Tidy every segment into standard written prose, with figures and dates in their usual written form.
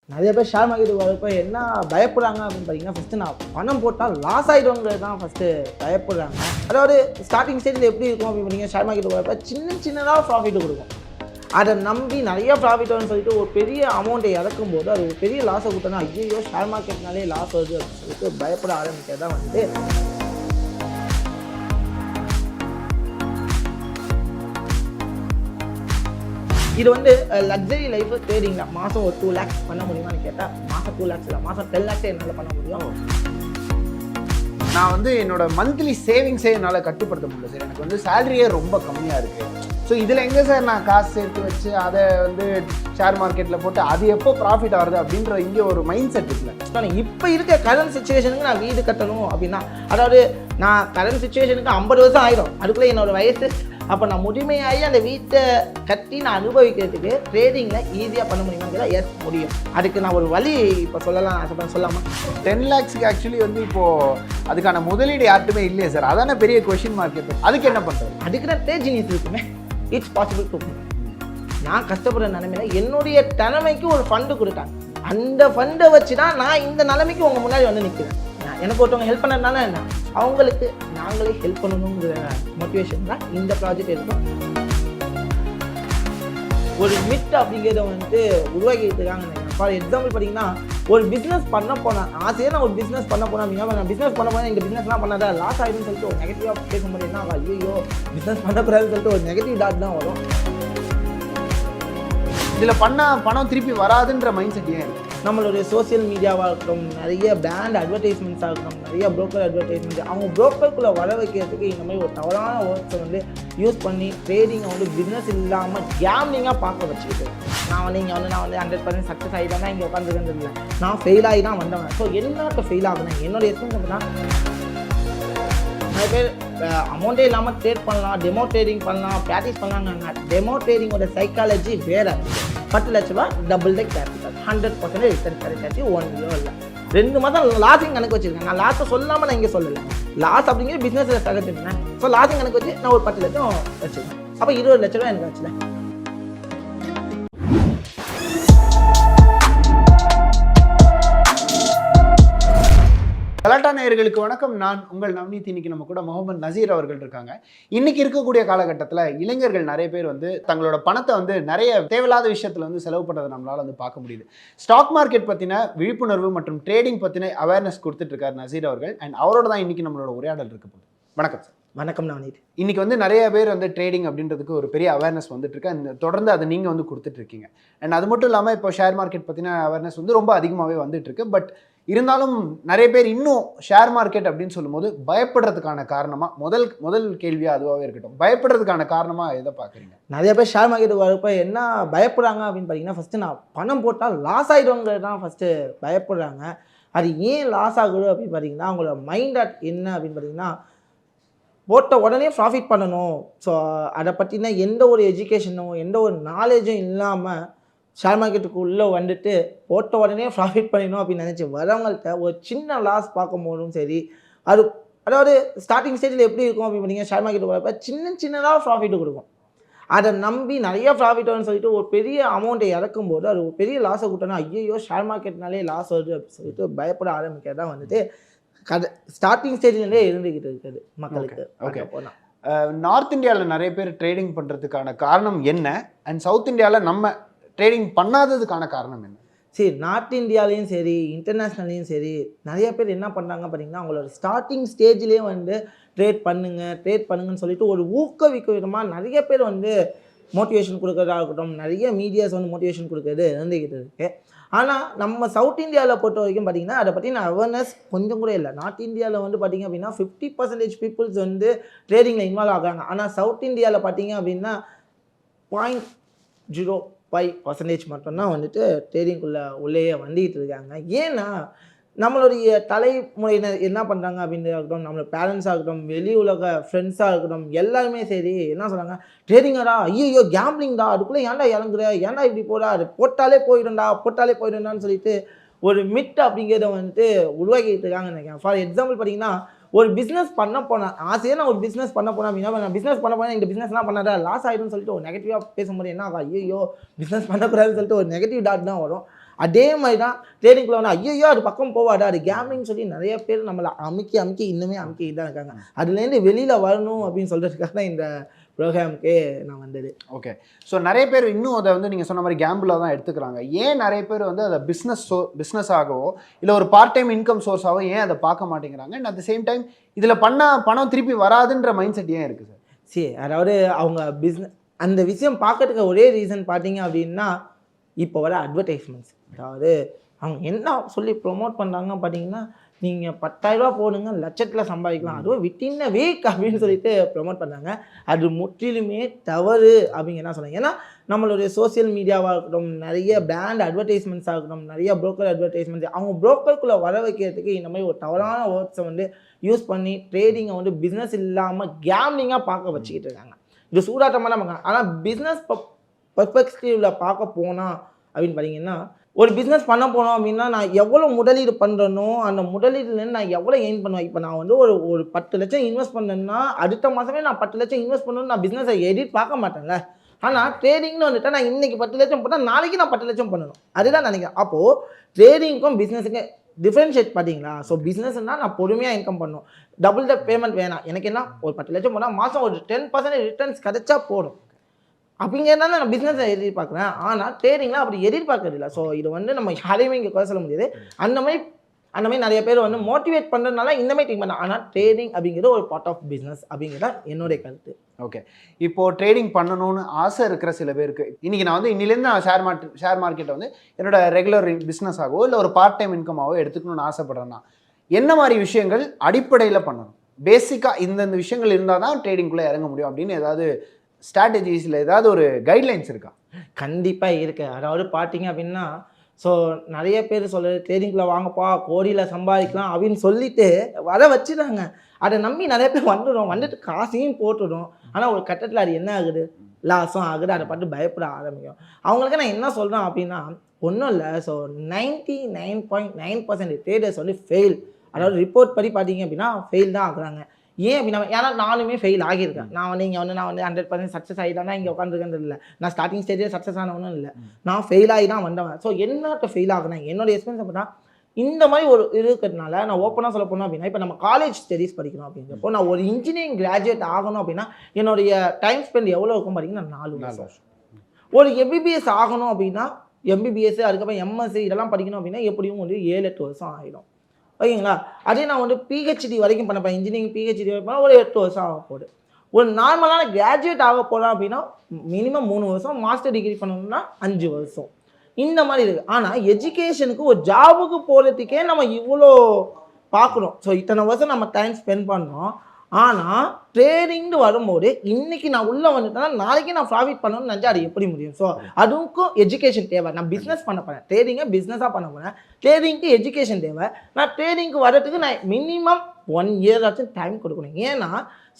நிறைய பேர் ஷேர் மார்க்கெட்டுக்கு வரப்போ என்ன பயப்படுறாங்க அப்படின்னு பார்த்தீங்கன்னா, ஃபஸ்ட்டு நான் பணம் போட்டால் லாஸ் ஆகிடுங்கிறது தான் ஃபஸ்ட்டு பயப்படுறாங்க. அதாவது ஸ்டார்டிங் ஸ்டேஜில் எப்படி இருக்கும் அப்படின்னு பார்த்தீங்கன்னா, ஷேர் மார்க்கெட்டுக்கு வரப்போ சின்னதாக ப்ராஃபிட் கொடுக்கும். அதை நம்பி நிறைய ப்ராஃபிட் வரும்னு சொல்லிட்டு ஒரு பெரிய அமௌண்ட்டை இறக்கும்போது அது ஒரு பெரிய லாஸை கொடுத்தோன்னா, ஐயோ ஷேர் மார்க்கெட்னாலே லாஸ் வருது அப்படின்னு சொல்லிட்டு பயப்பட ஆரம்பிக்கிறது தான் வந்து இது வந்து லக்ஸரி லைஃப் ட்ரேடிங் தான். மாதம் ஒரு 2 lakhs பண்ண முடியுமான்னு கேட்டால், மாதம் 2 lakhs இல்லை, மாதம் 10 lakhs என்னால் பண்ண முடியும். நான் வந்து என்னோட மந்த்லி சேவிங்ஸே என்னால் கட்டுப்படுத்த முடியல சார். எனக்கு வந்து சேலரியே ரொம்ப கம்மியாக இருக்குது. ஸோ இதில் எங்கே சார் நான் காசு சேர்த்து வச்சு அதை வந்து ஷேர் மார்க்கெட்டில் போட்டு அது எப்போ ப்ராஃபிட் ஆகுது அப்படின்ற இங்கே ஒரு மைண்ட் செட் இருக்குல்ல. இப்போ இருக்க கரண்ட் சுச்சுவேஷனுக்கு நான் வீடு கட்டணும் அப்படின்னா, அதாவது நான் கரண்ட் சுச்சுவேஷனுக்கு 50 வருஷம் ஆயிடும், அதுக்குள்ளே என்னோட வயசு. அப்போ நான் முழுமையாகி அந்த வீட்டை கட்டி நான் அனுபவிக்கிறதுக்கு ட்ரேடிங்கில் ஈஸியாக பண்ண முடியுமான்னு எஸ் முடியும். அதுக்கு நான் ஒரு வழி இப்போ சொல்லலாம், சொல்லாமா 10 lakhsக்கு ஆக்சுவலி வந்து இப்போது அதுக்கான முதலீடு யார்ட்டுமே இல்லையே சார். அதான பெரிய கொஷின் மார்க்கெட். அதுக்கு என்ன பண்ணுறது? அதுக்கு நான் ட்ரேட் ஜீனியஸ் இருக்குமே. It's possible to. நான் கஷ்டப்படுற நிலைமையில என்னுடைய திறமைக்கு ஒரு ஃபண்டு கொடுத்தாங்க. அந்த ஃபண்டை வச்சு தான் நான் இந்த நிலைமைக்கு உங்கள் முன்னாடி வந்து நிற்கிறேன். எனக்கு ஒருத்தவங்க ஹெல்ப் பண்ணதுனால என்ன, அவங்களுக்கு நாங்களே ஹெல்ப் பண்ணணுங்கிற மோட்டிவேஷன் தான் இந்த ப்ராஜெக்ட் இருக்கும். ஒரு மிட் அப்படிங்கிறத வந்து உருவாக்கிட்டு இருக்காங்க. ஃபார் எக்ஸாம்பிள் பார்த்தீங்கன்னா, ஒரு பிஸ்னஸ் பண்ண போனால் ஆசையாக நான் ஒரு பிஸ்னஸ் பண்ண போனேன் அப்படின்னா, நான் பிஸ்னஸ் பண்ண போனால் இந்த பிஸ்னஸ்லாம் பண்ணாதா லாஸ் ஆகிடும்னு சொல்லிட்டு ஒரு நெகட்டிவாக பேசும்போது என்ன ஆகும், ஐயோ பிஸ்னஸ் பண்ணக்கூடாதுன்னு சொல்லிட்டு ஒரு நெகட்டிவ் டாட் தான் வரும். இதில் பண்ணால் பணம் திருப்பி வராதுன்ற மைண்ட் செட் ஏன்? நம்மளுடைய சோசியல் மீடியாவாக இருக்கட்டும், நிறைய பிராண்ட் அட்வர்டைஸ்மெண்ட்ஸாக இருக்கட்டும், நிறைய ப்ரோக்கர் அட்வர்டைஸ்மெண்ட், அவங்க ப்ரோக்கருக்குள்ளே வர வைக்கிறதுக்கு இந்த மாதிரி ஒரு தவறான வேர்ட்ஸை வந்து யூஸ் பண்ணி ட்ரேடிங்கை வந்து பிஸ்னஸ் இல்லாமல் கேம்லிங்காக பார்க்க வச்சுக்கிட்டு, நான் வந்து இங்கே வந்து 100% சக்ஸஸ் ஆகி தான் இங்கே உட்காந்துருக்கிறது இல்லை, நான் ஃபெயில் ஆகி தான் வந்தவன். ஸோ எல்லாருக்கும் ஃபெயில் ஆகுனேன். என்னோட எக்ஸ்பீரியன்ஸ் தான் நிறைய பேர் அமௌண்ட்டே இல்லாமல் ட்ரேட் பண்ணலாம், டெமோ ட்ரேடிங் பண்ணலாம், ப்ராக்டிஸ் பண்ணலாங்க. டெமோ ட்ரேடிங்கோட சைக்காலஜி வேறு. 10 லட்ச ரூபா டபுள் டெக் கேபிட்டல் 100% ரிட்டர்ன் கிடைச்சாச்சு 1 year இல்லை 2 மாதம் லாஸிங் கணக்கு வச்சுருக்கேன். நான் லாஸை சொல்லாமல் நான் இங்கே சொல்லலை. லாஸ் அப்படிங்கிற பிஸ்னஸில் சகஜம்னா, ஸோ லாஸிங் கணக்கு வச்சு நான் ஒரு 10 லட்சம் வச்சுருக்கேன். அப்போ 20 லட்ச ரூபா எனக்கு வச்சுல. கலாட்டா நேயர்களுக்கு வணக்கம். நான் உங்கள் நவநீத். இன்னைக்கு நம்ம கூட முகமது நசீர் அவர்கள் இருக்காங்க. இன்னைக்கு இருக்கக்கூடிய காலகட்டத்தில் இளைஞர்கள் நிறைய பேர் வந்து தங்களோட பணத்தை வந்து நிறைய தேவையில்லாத விஷயத்தில் வந்து செலவு பண்ணுறதை நம்மளால் வந்து பார்க்க முடியுது. ஸ்டாக் மார்க்கெட் பற்றின விழிப்புணர்வு மற்றும் ட்ரேடிங் பற்றின அவேர்னஸ் கொடுத்துட்டு இருக்கார் நசீர் அவர்கள். அண்ட் அவரோட தான் இன்னைக்கு நம்மளோட உரையாடல் இருக்க போகுது. வணக்கம் சார். வணக்கம் நவநீத். இன்னைக்கு வந்து நிறைய பேர் வந்து ட்ரேடிங் அப்படின்றதுக்கு ஒரு பெரிய அவேர்னஸ் வந்துட்டு இருக்கு. அந்த தொடர்ந்து அதை நீங்கள் வந்து கொடுத்துட்டு இருக்கீங்க. அண்ட் அது மட்டும் இல்லாமல் இப்போ ஷேர் மார்க்கெட் பற்றின அவேர்னஸ் வந்து ரொம்ப அதிகமாகவே வந்துட்டு இருக்கு. பட் இருந்தாலும் நிறைய பேர் இன்னும் ஷேர் மார்க்கெட் அப்படின்னு சொல்லும்போது பயப்படுறதுக்கான காரணமாக முதல் கேள்வியாக அதுவாகவே இருக்கட்டும். பயப்படுறதுக்கான காரணமாக எதை பார்க்குறீங்க? நிறைய பேர் ஷேர் மார்க்கெட்டுக்கு வரப்போ என்ன பயப்படுறாங்க அப்படின்னு பார்த்தீங்கன்னா, ஃபஸ்ட்டு நான் பணம் போட்டால் லாஸ் ஆகிடுங்கிறது தான் ஃபஸ்ட்டு பயப்படுறாங்க. அது ஏன் லாஸ் ஆகுது அப்படின்னு பார்த்தீங்கன்னா, அவங்களோட மைண்ட் அட் என்ன அப்படின்னு பார்த்தீங்கன்னா, போட்ட உடனே ப்ராஃபிட் பண்ணணும். ஸோ அதை பற்றின எந்த ஒரு எஜுகேஷனோ எந்த ஒரு நாலேஜும் இல்லாமல் ஷேர் மார்க்கெட்டுக்கு உள்ளே வந்துட்டு போட்ட உடனே ப்ராஃபிட் பண்ணிடணும் அப்படின்னு நினச்சி வரவங்கள்ட்ட ஒரு சின்ன லாஸ் பார்க்கும்போதும் சரி, அதாவது ஸ்டார்டிங் ஸ்டேஜில் எப்படி இருக்கும் அப்படின்னு பார்த்தீங்கன்னா, ஷேர் மார்க்கெட்டுக்கு வரப்போ சின்னதாக ப்ராஃபிட் கொடுக்கும். அதை நம்பி நிறைய ப்ராஃபிட் வரும்னு சொல்லிட்டு ஒரு பெரிய அமௌண்ட்டை இறக்கும்போது அது ஒரு பெரிய லாஸை கொடுத்தோன்னா, ஐயோ ஷேர் மார்க்கெட்னாலே லாஸ் வருது அப்படின்னு சொல்லிட்டு பயப்பட ஆரம்பிக்கிறது தான் வந்துட்டு ஸ்டார்டிங் ஸ்டேஜ்லேருந்தே இருந்துக்கிட்டு இருக்குது மக்களுக்கு. ஓகே, நார்த் இந்தியாவில் நிறைய பேர் ட்ரேடிங் பண்ணுறதுக்கான காரணம் என்ன? அண்ட் சவுத் இந்தியாவில் நம்ம ட்ரேடிங் பண்ணாததுக்கான காரணம் என்ன? சரி, நார்த் இந்தியாலையும் சரி இன்டர்நேஷ்னல்லையும் சரி நிறைய பேர் என்ன பண்ணுறாங்க பார்த்தீங்கன்னா, அவங்களோட ஸ்டார்டிங் ஸ்டேஜ்லேயே வந்து ட்ரேட் பண்ணுங்கன்னு சொல்லிட்டு ஒரு ஊக்குவிக்க விதமாக நிறைய பேர் வந்து மோட்டிவேஷன் கொடுக்குறதா இருக்கட்டும், நிறைய மீடியாஸ் வந்து மோட்டிவேஷன் கொடுக்குறது இருந்துக்கிட்டு இருக்குது. ஆனால் நம்ம சவுத் இந்தியாவில் பொறுத்த வரைக்கும் பார்த்திங்கன்னா அதை பற்றின அவேர்னஸ் கொஞ்சம் கூட இல்லை. நார்த் இந்தியாவில் வந்து பார்த்திங்க அப்படின்னா 50% பீப்புள்ஸ் வந்து ட்ரேடிங்கில் இன்வால்வ் ஆகிறாங்க. ஆனால் சவுத் இந்தியாவில் பார்த்திங்க அப்படின்னா 0.05% மட்டும்தான் வந்துட்டு உள்ளேயே வந்துக்கிட்டு இருக்காங்க. ஏன்னா நம்மளுடைய தலைமுறையினர் என்ன பண்ணுறாங்க அப்படின்றத இருக்கட்டும், நம்மளோட பேரண்ட்ஸாக இருக்கட்டும், வெளி உலக ஃப்ரெண்ட்ஸாக இருக்கட்டும், எல்லாருமே சரி என்ன சொல்கிறாங்க, ட்ரேடிங்கடா, ஐயோ கேம்பிளிங்டா, அதுக்குள்ளே ஏன்டா இறங்குற, ஏன்டா இப்படி போடா, அது போட்டாலே போயிடும்டான்னு சொல்லிட்டு ஒரு மிட் அப்படிங்கிறத வந்துட்டு உருவாக்கிட்டு இருக்காங்கன்னு நினைக்கிறேன். ஃபார் எக்ஸாம்பிள் பார்த்தீங்கன்னா, ஒரு பிஸ்னஸ் பண்ண போனேன் ஆசையாக நான் ஒரு பிஸ்னஸ் பண்ண போனேன் அப்படின்னா, நான் பிஸ்னஸ் பண்ண போனேன் இந்த பிஸ்னஸ்லாம் பண்ணாதா லாஸ் ஆகிடும்னு சொல்லிட்டு ஒரு நெகட்டிவாக பேசும்போது என்ன ஆகும், ஐயோ பிஸ்னஸ் பண்ணக்கூடாதுன்னு சொல்லிட்டு ஒரு நெகட்டிவ் டாட் தான் வரும். அதே மாதிரி தான் ட்ரேடிங்குள்ள வந்து ஐயோ அது பக்கம் போவாடா அது கேம்லிங் சொல்லி நிறைய பேர் நம்மளை அமுக்கி இன்னுமே அமுக்கிட்டு தான் இருக்காங்க. அதுலேருந்து வெளியில் வரணும் அப்படின்னு சொல்கிறதுக்காக தான் இந்த ப்ரோக்ராமுக்கே நான் வந்தது. ஓகே. ஸோ நிறைய பேர் இன்னும் அதை வந்து நீங்கள் சொன்ன மாதிரி கேம்பிளாக தான் எடுத்துக்கிறாங்க. ஏன் நிறைய பேர் வந்து அதை பிஸ்னஸாகவோ இல்லை ஒரு பார்ட் டைம் இன்கம் சோர்ஸாகவோ ஏன் அதை பார்க்க மாட்டேங்கிறாங்க? And at the same time இதில் பண்ணால் பணம் திருப்பி வராதுன்ற மைண்ட் செட் ஏன் இருக்குது சார்? சரி, அதாவது அவங்க அந்த விஷயம் பார்க்கறதுக்கு ஒரே ரீசன் பார்த்தீங்க அப்படின்னா இப்போ வர அட்வர்டைஸ்மெண்ட்ஸ். அதாவது அவங்க என்ன சொல்லி ப்ரொமோட் பண்ணுறாங்க பார்த்தீங்கன்னா, நீங்கள் 10,000 போடுங்க லட்சத்தில் சம்பாதிக்கலாம், அதுவும் வித்தின் அ வீக் அப்படின்னு சொல்லிட்டு ப்ரொமோட் பண்ணுறாங்க. அது முற்றிலுமே தவறு அப்படிங்கிற தான் சொல்லுவாங்க. ஏன்னா நம்மளுடைய சோசியல் மீடியாவாக இருக்கட்டும், நிறைய பிராண்ட் அட்வர்டைஸ்மெண்ட்ஸாக இருக்கட்டும், நிறைய புரோக்கர் அட்வர்டைஸ்மெண்ட்ஸ், அவங்க புரோக்கருக்குள்ளே வர வைக்கிறதுக்கு இந்த மாதிரி ஒரு தவறான வேர்ட்ஸை வந்து யூஸ் பண்ணி ட்ரேடிங்கை வந்து பிஸ்னஸ் இல்லாமல் கேம்லிங்காக பார்க்க வச்சுக்கிட்டு இருக்காங்க. இது சூதாட்டமாக தான் பார்க்காங்க. ஆனால் பிஸ்னஸ் பெர்ஸ்பெக்டிவில் பார்க்க போனால் அப்படின்னு பார்த்தீங்கன்னா, ஒரு பிஸ்னஸ் பண்ண போனோம் அப்படின்னா நான் எவ்வளோ முதலீடு பண்ணுறனோ அந்த முதலீடுலேருந்து நான் எவ்வளோ எயின் பண்ணுவேன். இப்போ நான் வந்து ஒரு 10 லட்சம் இன்வெஸ்ட் பண்ணேன்னா அடுத்த மாதமே நான் 10 லட்சம் இன்வெஸ்ட் பண்ணணும்னு நான் பிஸ்னஸை எடிட் பார்க்க மாட்டேன்ல. ஆனால் ட்ரேடிங்னு வந்துட்டால் நான் இன்றைக்கி 10 லட்சம் போட்டால் நாளைக்கு நான் 10 லட்சம் பண்ணணும், அதுதான் நினைக்கிறேன். அப்போது ட்ரேடிங்க்கும் பிஸ்னஸுக்கும் டிஃப்ரென்ஷியேட் பார்த்தீங்களா? ஸோ பிஸ்னஸ்னால் நான் பொறுமையாக இன்கம் பண்ணணும், டபுள் த பேமெண்ட் வேணாம். எனக்கு என்ன ஒரு 10 லட்சம் போனால் மாதம் ஒரு 10% ரிட்டர்ன்ஸ் கிடைச்சா போடும் அப்படிங்கிறதால நான் பிஸ்னஸை எதிர்பார்க்குறேன். ஆனால் ட்ரேடிங்லாம் அப்படி எதிர்பார்க்கறது இல்லை. ஸோ இது வந்து நம்ம யாரையுமே இங்கே குறை சொல்ல முடியாது. அந்த மாதிரி நிறைய பேர் வந்து மோட்டிவேட் பண்ணுறதுனால இந்த மாதிரி திங்க் பண்ணால். ஆனால் ட்ரேடிங் அப்படிங்கிறது ஒரு பார்ட் ஆஃப் பிஸ்னஸ் அப்படிங்கிறத என்னுடைய கருத்து. ஓகே. இப்போது ட்ரேடிங் பண்ணணும்னு ஆசை இருக்கிற சில பேருக்கு இன்றைக்கி நான் வந்து இன்னிலேருந்து நான் ஷேர் மார்க்கெட்டை வந்து என்னோட ரெகுலர் பிஸ்னஸ் ஆகவோ இல்லை ஒரு பார்ட் டைம் இன்கமாகவோ எடுத்துக்கணும்னு ஆசைப்படுறேன்னா என்ன மாதிரி விஷயங்கள் அடிப்படையில் பண்ணணும்? பேசிக்காக இந்தந்த விஷயங்கள் இருந்தால் தான் ட்ரேடிங்குள்ளே இறங்க முடியும் அப்படின்னு ஏதாவது ஸ்ட்ராட்டஜிஸில் ஏதாவது ஒரு கைட்லைன்ஸ் இருக்கா? கண்டிப்பாக இருக்குது. அதாவது பார்த்தீங்க அப்படின்னா, ஸோ நிறைய பேர் சொல்லுறது ட்ரேடிங்குள்ளே வாங்கப்பா கோடியில் சம்பாதிக்கலாம் அப்படின்னு சொல்லிட்டு வர வச்சுருந்தாங்க. அதை நம்பி நிறைய பேர் வந்துட்டு காசையும் போட்டுடும். ஆனால் ஒரு கட்டத்தில் அது என்ன ஆகுது, லாஸும் ஆகுது. அதை பார்த்து பயப்பட ஆரம்பிக்கும். அவங்களுக்கு நான் என்ன சொல்கிறேன் அப்படின்னா, ஒன்றும் இல்லை. ஸோ 99.9% ட்ரேடர்ஸ் வந்து ஃபெயில். அதாவது ரிப்போர்ட் படி பார்த்தீங்க அப்படின்னா ஃபெயில் தான் ஆகுறாங்க. ஏன் அப்படின்னா, ஏன்னா நானுமே ஃபெயில் ஆகியிருக்கேன். நான் வந்து 100% சக்ஸஸ் ஆகி தான் இங்கே உட்காந்துருக்கிறது இல்லை. நான் ஸ்டார்டிங் ஸ்டேஜே சக்ஸஸ் ஆனவனும் இல்லை. நான் ஃபெயில் ஆகி தான் வந்தவன். ஸோ என்னட்ட ஃபெயில் ஆகுனேன் என்னோட எக்ஸ்பீரியன்ஸ் அப்படின்னா இந்த மாதிரி ஒரு இருக்கிறதுனால நான் ஓப்பனாக சொல்ல போனோம் அப்படின்னா, இப்போ நம்ம காலேஜ் ஸ்டடீஸ் படிக்கணும் அப்படிங்கிறப்போ நான் ஒரு இன்ஜினியரிங் கிராஜுவேட் ஆகணும் அப்படின்னா என்னுடைய டைம் ஸ்பெண்ட் எவ்வளோ இருக்கும் பார்த்தீங்கன்னா 4 வருஷம். ஒரு எம்பிபிஎஸ் ஆகணும் அப்படின்னா எம்பிபிஎஸ் அதுக்கப்புறம் எம்எஸ்சி இதெல்லாம் படிக்கணும் அப்படின்னா எப்படியும் ஒரு 7-8 வருஷம் ஆகிடும். ஓகேங்களா? அதே நான் வந்து பிஹெச்டி வரைக்கும் பண்ணப்பேன். இன்ஜினியரிங் பிஹெச்டி வரைக்கும் ஒரு 8 வருஷம் ஆக போகுது. ஒரு நார்மலான கிராஜுவேட் ஆக போகிறோம் அப்படின்னா மினிமம் 3 வருஷம், மாஸ்டர் டிகிரி பண்ணணும்னா 5 வருஷம், இந்த மாதிரி இருக்குது. ஆனால் எஜுகேஷனுக்கு ஒரு ஜாபுக்கு போகிறதுக்கே நம்ம இவ்வளோ பார்க்குறோம். ஸோ இத்தனை வருஷம் நம்ம டைம் ஸ்பெண்ட் பண்ணுறோம். ஆனால் ட்ரேடிங்னு வரும்போது இன்றைக்கி நான் உள்ளே வந்துட்டேன்னா நாளைக்கு நான் ப்ராஃபிட் பண்ணணும்னு நினச்சா அது எப்படி முடியும்? ஸோ அதுக்கும் எஜுகேஷன் தேவை. நான் பிஸ்னஸ் பண்ண போகிறேன், ட்ரேடிங்கை பிஸ்னஸாக பண்ண போகிறேன், ட்ரேடிங்க்கு எஜுகேஷன் தேவை. நான் ட்ரேடிங்க்கு வர்றதுக்கு நான் மினிமம் 1 இயர் ஆச்சும் டைம் கொடுக்கணும். ஏன்னா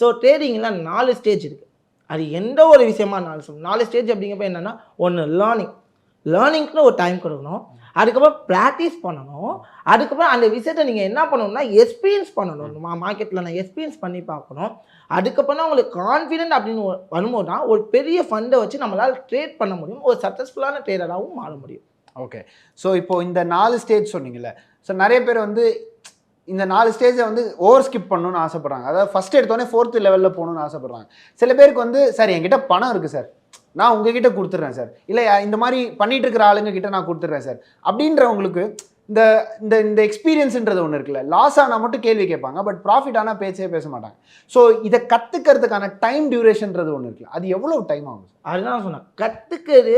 ஸோ ட்ரேடிங்கில் 4 ஸ்டேஜ் இருக்குது. அது எந்த ஒரு விஷயமா 4 ஸ்டேஜ் அப்படிங்கிறப்ப என்னென்னா, ஒன்று லேர்னிங்க்குன்னு ஒரு டைம் கொடுக்கணும், அதுக்கப்புறம் ப்ராக்டிஸ் பண்ணணும், அதுக்கப்புறம் அந்த விஷயத்தை நீங்கள் என்ன பண்ணணும்னா எக்ஸ்பீரியன்ஸ் பண்ணணும். மார்க்கெட்டில் நான் எக்ஸ்பீரியன்ஸ் பண்ணி பார்க்கணும். அதுக்கப்புறம் தான் உங்களுக்கு கான்ஃபிடென்ட் அப்படின்னு வரும்போது தான் ஒரு பெரிய ஃபண்டை வச்சு நம்மளால் ட்ரேட் பண்ண முடியும், ஒரு சக்ஸஸ்ஃபுல்லான ட்ரேடராகவும் மாற முடியும். ஓகே. ஸோ இப்போது இந்த 4 ஸ்டேஜ் சொன்னீங்கல்ல, ஸோ நிறைய பேர் வந்து இந்த 4 ஸ்டேஜை வந்து ஓவர் ஸ்கிப் பண்ணணும்னு ஆசைப்பட்றாங்க. அதாவது ஃபஸ்ட் எடுத்தோடனே 4th லெவலில் போகணுன்னு ஆசைப்பட்றாங்க. சில பேருக்கு வந்து சார் என்கிட்ட பணம் இருக்குது சார், நான் உங்ககிட்ட கொடுத்துட்றேன் சார், இல்லை இந்த மாதிரி பண்ணிகிட்டு இருக்கிற ஆளுங்க கிட்ட நான் கொடுத்துட்றேன் சார் அப்படின்றவங்களுக்கு இந்த இந்த இந்த எக்ஸ்பீரியன்ஸுன்றது ஒன்று இருக்குல்ல, லாஸ் ஆனால் மட்டும் கேள்வி கேட்பாங்க, பட் ப்ராஃபிட் ஆனால் பேச மாட்டாங்க. ஸோ இதை கற்றுக்கிறதுக்கான டைம் டியூரேஷன்றது ஒன்று இருக்குல்ல, அது எவ்வளோ டைம் ஆகும்? அதுதான் சொன்னேன், கற்றுக்கிறது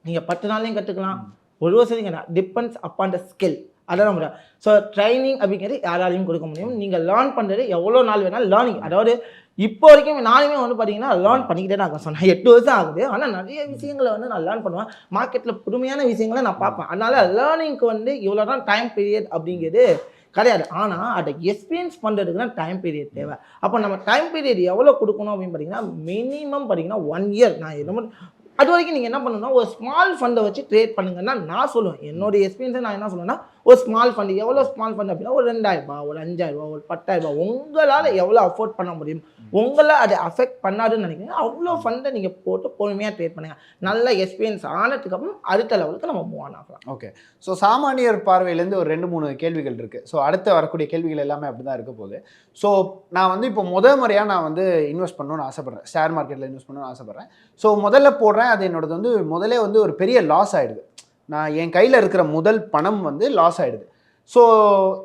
நீங்கள் 10 நாள்லையும் கற்றுக்கலாம், 1 வருஷத்துக்கு டிபெண்ட்ஸ் அப்பான் த ஸ்கில். அதான் முடியாது. ஸோ ட்ரைனிங் அப்படிங்கிறது யாராலையும் கொடுக்க முடியும். நீங்கள் லேர்ன் பண்ணுறது எவ்வளோ நாள் வேணாலும் லேர்னிங். அதாவது இப்போ வரைக்கும் நானுமே வந்து பார்த்தீங்கன்னா லேர்ன் பண்ணிக்கிட்டே தான் இருக்கேன். சொன்னேன் 8 வருஷம் ஆகுது. ஆனால் நிறைய விஷயங்களை வந்து நான் லேர்ன் பண்ணுவேன். மார்க்கெட்டில் புதுமையான விஷயங்களை நான் பார்ப்பேன். அதனால் லேர்னிங்க்கு வந்து இவ்வளோ தான் டைம் பீரியட் அப்படிங்கிறது கிடையாது. ஆனால் அதை எக்ஸ்பீரியன்ஸ் பண்ணுறதுக்கு தான் டைம் பீரியட் தேவை. அப்போ நம்ம டைம் பீரியட் எவ்வளோ கொடுக்கணும் அப்படின்னு பார்த்தீங்கன்னா மினிமம் பார்த்தீங்கன்னா 1 இயர். நான் எதுவும் அது வரைக்கும் நீங்கள் என்ன பண்ணணும்னா ஒரு ஸ்மால் ஃபண்டை வச்சு ட்ரேட் பண்ணுங்கன்னா நான் சொல்லுவேன். என்னோட எக்ஸ்பீரியன்ஸை நான் என்ன சொல்லுவேன்னா, ஒரு ஸ்மால் ஃபண்டு எவ்வளோ ஸ்மால் ஃபண்ட் அப்படின்னா ஒரு 2000 ஒரு 5000 ஒரு 10,000 உங்களால் எவ்வளோ அஃபோர்ட் பண்ண முடியும், உங்களை அது அஃபெக்ட் பண்ணாதுன்னு நினைக்கிறீங்க அவ்வளோ ஃபண்டை நீங்கள் போட்டு பொறுமையாக ட்ரேட் பண்ணுங்கள். நல்ல எக்ஸ்பீரியன்ஸ் ஆனதுக்கப்புறம் அடுத்த லெவலுக்கு நம்ம மூவ் ஆன் ஆகலாம். ஓகே. ஸோ சாமானியர் பார்வையிலேருந்து ஒரு 2-3 கேள்விகள் இருக்குது. ஸோ அடுத்து வரக்கூடிய கேள்விகள் எல்லாமே அப்படி தான் இருக்க போகுது. ஸோ நான் வந்து இப்போ முறையாக நான் வந்து இன்வெஸ்ட் பண்ணணும்னு ஆசைப்பட்றேன், ஷேர் மார்க்கெட்டில் இன்வெஸ்ட் பண்ணணும்னு ஆசைப்பட்றேன். ஸோ முதல்ல போடுறேன், அது என்னோடது வந்து முதலே வந்து ஒரு பெரிய லாஸ் ஆகிடுது. நான் என் கையில் இருக்கிற முதல் பணம் வந்து லாஸ் ஆகிடுது. ஸோ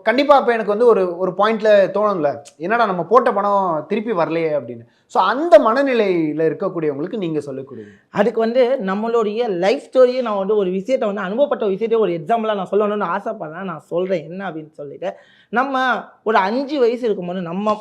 கண்டிப்பாக அப்போ எனக்கு வந்து ஒரு பாயிண்டில் தோணும்ல, என்னடா நம்ம போட்ட பணம் திருப்பி வரலையே அப்படின்னு. ஸோ அந்த மனநிலையில் இருக்கக்கூடியவங்களுக்கு நீங்கள் சொல்லக்கூடியது அதுக்கு வந்து நம்மளுடைய லைஃப் ஸ்டோரியை நான் வந்து ஒரு விஷயத்தை வந்து அனுபவப்பட்ட விஷயத்தை ஒரு எக்ஸாம்பிளாக நான் சொல்லணும்னு ஆசைப்படுறேன். நான் சொல்கிறேன் என்ன அப்படின்னு சொல்லிட்டு, நம்ம ஒரு 5 வயசு இருக்கும்போது நம்ம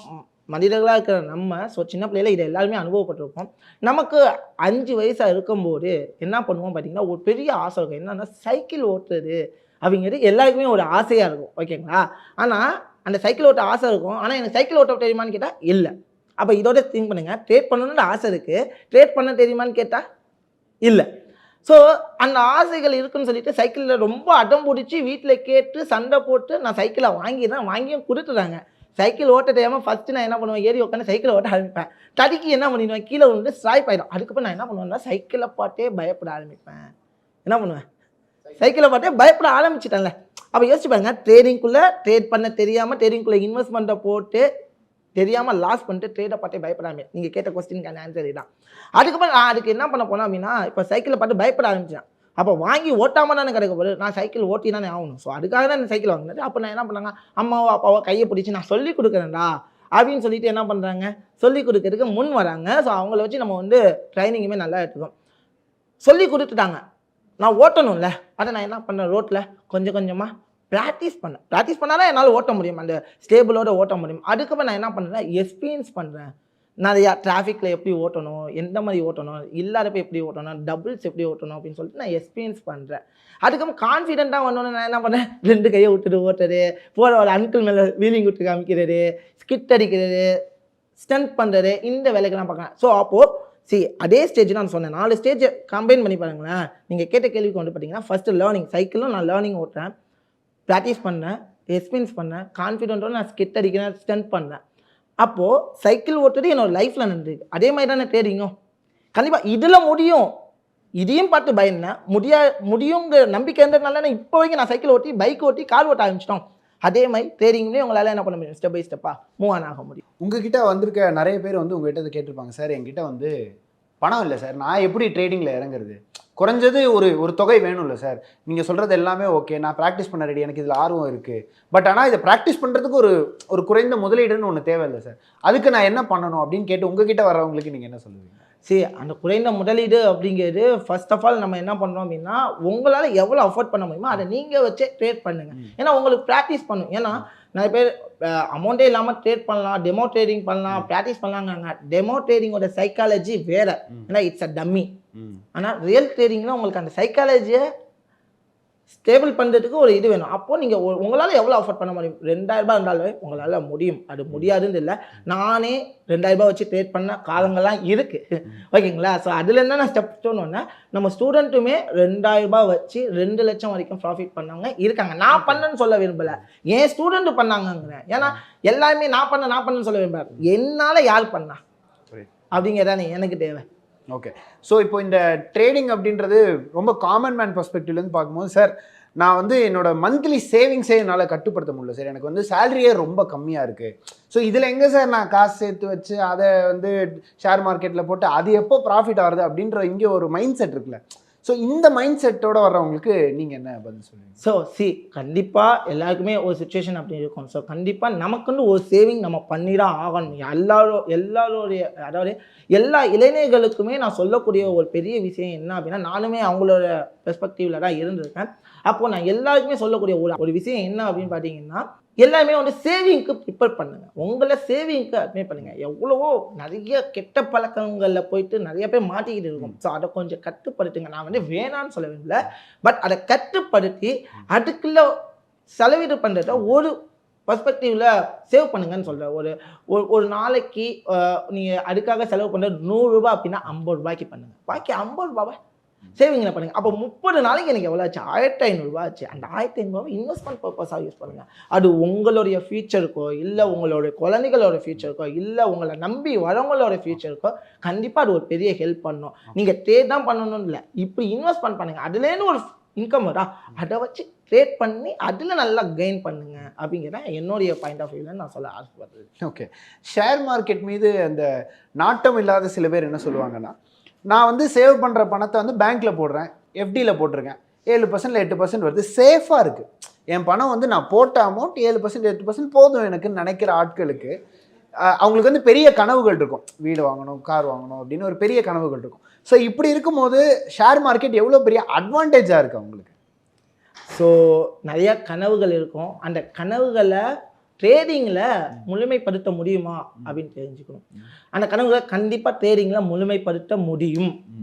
மனிதர்களாக இருக்கிற நம்ம சின்ன பிள்ளையில இதை எல்லாருமே அனுபவப்பட்டிருப்போம். நமக்கு 5 வயசாக இருக்கும்போது என்ன பண்ணுவோம் பார்த்தீங்கன்னா, ஒரு பெரிய ஆசை இருக்கும். என்னன்னா சைக்கிள் ஓட்டுறது அப்படிங்கிறது எல்லாருக்குமே ஒரு ஆசையாக இருக்கும். ஓகேங்களா? ஆனால் அந்த சைக்கிள் ஓட்ட ஆசை இருக்கும். ஆனால் எனக்கு சைக்கிள் ஓட்ட தெரியுமான்னு கேட்டால் இல்லை. அப்போ இதோட திங்க் பண்ணுங்கள், ட்ரேட் பண்ணணும்னு ஆசை இருக்குது, ட்ரேட் பண்ண தெரியுமான்னு கேட்டால் இல்லை. ஸோ அந்த ஆசைகள் இருக்குன்னு சொல்லிட்டு சைக்கிளில் ரொம்ப அடம் பிடிச்சி வீட்டில் கேட்டு சண்டை போட்டு நான் சைக்கிளை வாங்கியும் கொடுத்துட்டாங்க. சைக்கிள் ஓட்ட தெரியாமல் ஃபஸ்ட்டு நான் என்ன பண்ணுவேன், ஏறி உட்காந்து சைக்கிளை ஓட்ட ஆரம்பிப்பேன். தடுக்கி என்ன பண்ணிடுவேன், கீழே வந்து ஸ்ட்ராய்ப் ஆகிடும். அதுக்கப்புறம் நான் என்ன பண்ணுவேன்னா சைக்கிளை பார்த்தே பயப்பட ஆரம்பிப்பேன். என்ன பண்ணுவேன், சைக்கிளை பார்த்தே பயப்பட ஆரம்பிச்சிட்டேன்ல. அப்போ யோசிச்சு பாருங்க, ட்ரேடிங்குள்ளே ட்ரேட் பண்ண தெரியாமல் ட்ரேடிங்குள்ளே இன்வெஸ்ட்மெண்ட்டை போட்டு தெரியாமல் லாஸ் பண்ணிட்டு ட்ரேடை பார்த்தே பயப்படாமல், நீங்கள் கேட்ட கொஸ்டினுக்கான ஆன்சர் தான். அதுக்கப்புறம் நான் அதுக்கு என்ன பண்ண போனேன் அப்படின்னா, இப்போ சைக்கிளை பார்த்து பயப்பட ஆரம்பிச்சேன். அப்போ வாங்கி ஓட்டாமல் தானே கிடைக்க போகுது, நான் சைக்கிள் ஓட்டி தானே ஆகணும். ஸோ அதுக்காக தான் இந்த சைக்கிள் வாங்கினது. அப்போ நான் என்ன பண்ணாங்க, அம்மாவோ அப்பாவோ கையை பிடிச்சி நான் சொல்லி கொடுக்குறேன்டா அப்படின்னு சொல்லிட்டு என்ன பண்ணுறாங்க, சொல்லி கொடுக்கறதுக்கு முன் வராங்க. ஸோ அவங்கள வச்சு நம்ம வந்து ட்ரைனிங்குமே நல்லா எடுத்துக்கோம். சொல்லி கொடுத்துட்டாங்க, நான் ஓட்டணும்ல. அதை நான் என்ன பண்ணேன், ரோட்டில் கொஞ்சம் கொஞ்சமாக ப்ராக்டிஸ் பண்ணால் என்னால் ஓட்ட முடியும், அந்த ஸ்டேபிளோட ஓட்ட முடியும். அதுக்கப்புறம் நான் என்ன பண்ணுறேன், எக்ஸ்பீரியன்ஸ் பண்ணுறேன். நிறையா டிராஃபிக்கில் எப்படி ஓட்டணும், எந்த மாதிரி ஓட்டணும், இல்லாதப்போ எப்படி ஓட்டணும், டபுள்ஸ் எப்படி ஓட்டணும் அப்படின்னு சொல்லிட்டு நான் எக்ஸ்பீரியன்ஸ் பண்ணுறேன். அதுக்கப்புறம் கான்ஃபிடென்ட்டாக வரணும்னு நான் என்ன பண்ணேன், 2 கையை விட்டுட்டு ஓட்டுறது, போகிற ஒரு அங்கிள் மேலே வீலிங் விட்டு காமிக்கிறது, ஸ்கிட் அடிக்கிறது, ஸ்டண்ட் பண்ணுறது, இந்த வேலைக்கெல்லாம் பார்க்குறேன். ஸோ அப்போது அதே ஸ்டேஜ் நான் சொன்னேன், 4 ஸ்டேஜ் கம்பைன் பண்ணி பாருங்களேன். நீங்கள் கேட்ட கேள்விக்கு வந்து பார்த்தீங்கன்னா, ஃபஸ்ட்டு லேர்னிங், சைக்கிளும் நான் லேர்னிங் ஓட்டுறேன், ப்ராக்டிஸ் பண்ணேன், எக்ஸ்பீரியன்ஸ் பண்ணேன், கான்ஃபிடென்ட்டோட நான் ஸ்கிட் அடிக்கிறேன், ஸ்டண்ட் பண்ணேன். அப்போது சைக்கிள் ஓட்டுறது என்னோடய லைஃப்பில் நடந்துருக்கு. அதே மாதிரி தானே ட்ரேடிங்கும். கண்டிப்பாக இதில் முடியும், இதையும் பார்த்து பயந்தேன், முடியுங்கிற நம்பிக்கை இருந்ததுனால நான் இப்போ வரைக்கும் நான் சைக்கிள் ஓட்டி, பைக் ஓட்டி, கார் ஓட்ட ஆரம்பிச்சிட்டோம். அதே மாதிரி ட்ரேடிங்லேயும் உங்களால் என்ன பண்ண முடியும், ஸ்டெப் பை ஸ்டெப்பாக மூவ் ஆன் ஆக முடியும். உங்ககிட்ட வந்திருக்க நிறைய பேர் வந்து உங்ககிட்ட கேட்டிருப்பாங்க, சார் என்கிட்ட வந்து பணம் இல்லை சார், நான் எப்படி ட்ரேடிங்கில் இறங்குறது, குறைஞ்சது ஒரு தொகை வேணும்ல சார், நீங்கள் சொல்கிறது எல்லாமே ஓகே, நான் ப்ராக்டிஸ் பண்ண ரெடி, எனக்கு இதில் ஆர்வம் இருக்குது, பட் ஆனால் இதை ப்ராக்டிஸ் பண்ணுறதுக்கு ஒரு குறைந்த முதலீடுன்னு ஒன்று தேவையில்லை சார், அதுக்கு நான் என்ன பண்ணணும் அப்படின்னு கேட்டு உங்ககிட்ட வர்றவங்களுக்கு நீங்கள் என்ன சொல்லுவீங்க? அந்த குறைந்த முதலீடு அப்படிங்கிறது ஃபர்ஸ்ட் ஆஃப் ஆல் நம்ம என்ன பண்ணுறோம் அப்படின்னா, உங்களால் எவ்வளோ அஃபோர்ட் பண்ண முடியுமோ அதை நீங்கள் வச்சே ட்ரேட் பண்ணுங்கள். ஏன்னா உங்களுக்கு ப்ராக்டிஸ் பண்ணும். ஏன்னா நிறைய பேர் அமௌண்ட்டே இல்லாமல் ட்ரேட் பண்ணலாம், டெமோ ட்ரேடிங் பண்ணலாம், ப்ராக்டிஸ் பண்ணலாங்க. டெமோ ட்ரேடிங்கோட சைக்காலஜி வேறு, ஏன்னா இட்ஸ் அ டம்மி. ஆனால் ரியல் ட்ரேடிங்கில் உங்களுக்கு அந்த சைக்காலஜியை ஸ்டேபிள் பண்ணுறதுக்கு ஒரு இது வேணும். அப்போது நீங்கள் உங்களால் எவ்வளோ அஃபோர்ட் பண்ண முடியும், 2000 இருந்தாலும் உங்களால் முடியும். அது முடியாதுன்னு இல்லை, நானே 2000 வச்சு ட்ரேட் பண்ண காலங்கள்லாம் இருக்குது. ஓகேங்களா? ஸோ அதுலேருந்து நான் ஸ்டெப் சொன்னோன்னே நம்ம ஸ்டூடெண்ட்டுமே 2000 வச்சு 2 லட்சம் வரைக்கும் ப்ராஃபிட் பண்ணவங்க இருக்காங்க. நான் பண்ணேன்னு சொல்ல விரும்பலை, என் ஸ்டூடெண்ட்டு பண்ணாங்கங்கிறேன். ஏன்னா எல்லாருமே நான் பண்ணேன்னு சொல்ல விரும்புகிறேன், என்னால் யார் பண்ணா அப்படிங்கிறதானே எனக்கு தேவை. ஓகே. ஸோ இப்போ இந்த ட்ரேடிங் அப்படின்றது ரொம்ப காமன் மேன் பெர்ஸ்பெக்டிவ்லேருந்து பார்க்கும்போது, சார் நான் வந்து என்னோட மந்த்லி சேவிங்ஸே என்னால் கட்டுப்படுத்த முடியல சார், எனக்கு வந்து சேலரியே ரொம்ப கம்மியாக இருக்குது. ஸோ இதில் எங்கே சார் நான் காசு சேர்த்து வச்சு அதை வந்து ஷேர் மார்க்கெட்டில் போட்டு அது எப்போ ப்ராஃபிட் ஆகுது அப்படின்ற இங்கே ஒரு மைண்ட் செட் இருக்குல்ல. ஸோ இந்த மைண்ட் செட்டோடு வர்றவங்களுக்கு நீங்கள் என்ன பதில் சொல்லுவீங்க? ஸோ கண்டிப்பாக எல்லாருக்குமே ஒரு சுச்சுவேஷன் அப்படி இருக்கும். ஸோ கண்டிப்பாக நமக்குன்னு ஒரு சேவிங் நம்ம பண்ணிதான் ஆகணும். எல்லாரோடைய அதாவது எல்லா இளைஞர்களுக்குமே நான் சொல்லக்கூடிய ஒரு பெரிய விஷயம் என்ன அப்படின்னா, நானுமே அவங்களோட பெர்ஸ்பெக்டிவில் தான் இருந்திருக்கேன். அப்போது நான் எல்லாருக்குமே சொல்லக்கூடிய ஒரு விஷயம் என்ன அப்படின்னு பார்த்தீங்கன்னா, எல்லாருமே வந்து சேவிங்க்கு ப்ரிப்பேர் பண்ணுங்கள். உங்களை சேவிங்க்கு அட்மிட் பண்ணுங்கள். எவ்வளவோ நிறைய கெட்ட பழக்கங்களில் போயிட்டு நிறைய பேர் மாட்டிக்கிட்டு இருக்கும். ஸோ அதை கொஞ்சம் கட்டுப்படுத்துங்க. நான் வந்து வேணான்னு சொல்ல விரும்பல, பட் அதை கட்டுப்படுத்தி அதுக்குள்ள செலவீடு பண்ணுறத ஒரு பர்ஸ்பெக்டிவ்ல சேவ் பண்ணுங்கன்னு சொல்கிறேன். ஒரு நாளைக்கு நீங்கள் அதுக்காக செலவு பண்ணுறது ₹100 அப்படின்னா ₹50 பண்ணுங்க. பாக்கி ₹50 சேவிங்கில் பண்ணுங்க. அப்போ 30 நாளைக்கு எனக்கு எவ்வளோ ஆச்சு? ₹1500 ஆச்சு. அந்த ₹1500 இன்வெஸ்ட்மெண்ட் பர்பஸாக யூஸ் பண்ணுங்க. அது உங்களுடைய ஃபியூச்சருக்கோ, இல்லை உங்களுடைய குழந்தைகளோட ஃபியூச்சருக்கோ, இல்லை உங்களை நம்பி வரவங்களோட ஃபியூச்சருக்கோ கண்டிப்பாக அது ஒரு பெரிய ஹெல்ப் பண்ணும். நீங்கள் ட்ரேட் தான் பண்ணணும்னு இல்லை, இப்படி இன்வெஸ்ட்மெண்ட் பண்ணுங்க. அதுலேருந்து ஒரு இன்கம் வரா, அதை வச்சு ட்ரேட் பண்ணி அதில் நல்லா கெயின் பண்ணுங்க அப்படிங்கிறத என்னுடைய பாயிண்ட் ஆஃப் வியூவில் நான் சொல்ல ஆசைப்படுறது. ஓகே, ஷேர் மார்க்கெட் மீது அந்த நாட்டம் இல்லாத சில பேர் என்ன சொல்லுவாங்கன்னா, நான் வந்து சேவ் பண்ணுற பணத்தை வந்து பேங்க்கில் போடுறேன், எஃப்டியில் போட்டிருக்கேன், 7% 8% வருது, சேஃபாக இருக்குது, என் பணம் வந்து நான் போட்ட அமௌண்ட் 7% 8% போதும் எனக்குன்னு நினைக்கிற ஆட்களுக்கு அவங்களுக்கு வந்து பெரிய கனவுகள் இருக்கும், வீடு வாங்கணும், கார் வாங்கணும் அப்படின்னு ஒரு பெரிய கனவுகள் இருக்கும். ஸோ இப்படி இருக்கும்போது ஷேர் மார்க்கெட் எவ்வளோ பெரிய அட்வான்டேஜாக இருக்குது அவங்களுக்கு? ஸோ நிறையா கனவுகள் இருக்கும். அந்த கனவுகளை ட்ரேடிங்கில் முழுமைப்படுத்த முடியுமா அப்படின்னு தெரிஞ்சுக்கணும். அந்த கனவுகளை கண்டிப்பாக ட்ரேடிங்கில் முழுமைப்படுத்த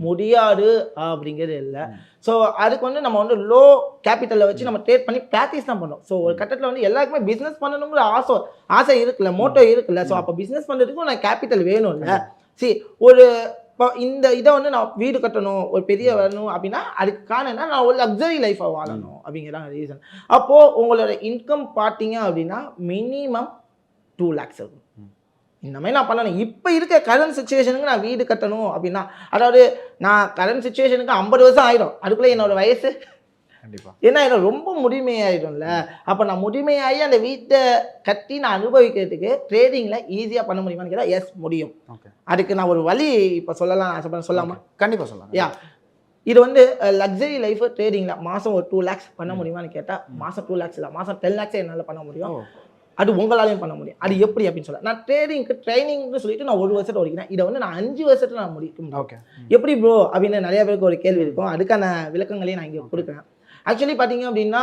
முடியாது அப்படிங்கிறது இல்லை. ஸோ அதுக்கு வந்து நம்ம வந்து லோ கேபிட்டலை வச்சு நம்ம ட்ரேட் பண்ணி ப்ராக்டிஸ் தான் பண்ணோம். ஸோ ஒரு கட்டத்தில் வந்து எல்லாருக்குமே பிஸ்னஸ் பண்ணணுங்கிற ஆசை இருக்குல்ல, மோட்டோ இருக்குல்ல. ஸோ அப்போ பிஸ்னஸ் பண்ணுறதுக்கும் நான் கேபிட்டல் வேணும்ல. ஒரு இப்போ இந்த இதை வந்து நான் வீடு கட்டணும், ஒரு பெரிய வரணும் அப்படின்னா அதுக்கு காரணம் நான் ஒரு லக்ஸரி லைஃப்பை வாழணும் அப்படிங்கிறதான் ரீசன். அப்போது உங்களோட இன்கம் பார்த்தீங்க அப்படின்னா மினிமம் 2 lakhs இருக்கும். இந்த மாதிரி நான் பண்ணணும். இப்போ இருக்க கரண்ட் சுச்சுவேஷனுக்கு நான் வீடு கட்டணும் அப்படின்னா, அதாவது நான் கரண்ட் சுச்சுவேஷனுக்கு 50 வருஷம் ஆகிடும், அதுக்குள்ளே என்னோடய வயசு கண்டிப்பாக ஏன்னா எனக்கு ரொம்ப முதுமையாயிடும்ல. அப்போ நான் முதுமையாகி அந்த வீட்டை கட்டி நான் அனுபவிக்கிறதுக்கு ட்ரேடிங்கில் ஈஸியாக பண்ண முடியுமான்னு கேட்டால் எஸ் முடியும். அதுக்கு நான் ஒரு வழி இப்போ சொல்லலாம், சொல்லாமா? கண்டிப்பாக சொல்லலாம். யா, இது வந்து லக்ஸரி லைஃப் ட்ரேடிங்கில் மாதம் ஒரு 2 lakhs பண்ண முடியுமான்னு கேட்டால் மாதம் 2 lakhs இல்லை, மாதம் 10 lakhs என்னால் பண்ண முடியும். அது உங்களாலையும் பண்ண முடியும். அது எப்படி அப்படின்னு சொல்ல, நான் ட்ரேடிங்க்கு ட்ரைனிங்னு சொல்லிட்டு நான் 1 வருஷத்தை ஒழிக்கிறேன். இதை வந்து நான் 5 வருஷத்துல நான் முடிக்க முடியும். ஓகே, எப்படி ப்ரோ அப்படின்னு நிறைய பேருக்கு ஒரு கேள்வி இருக்கும். அதுக்கான விளக்கங்களையும் நான் இங்கே கொடுக்குறேன். ஆக்சுவலி பார்த்தீங்க அப்படின்னா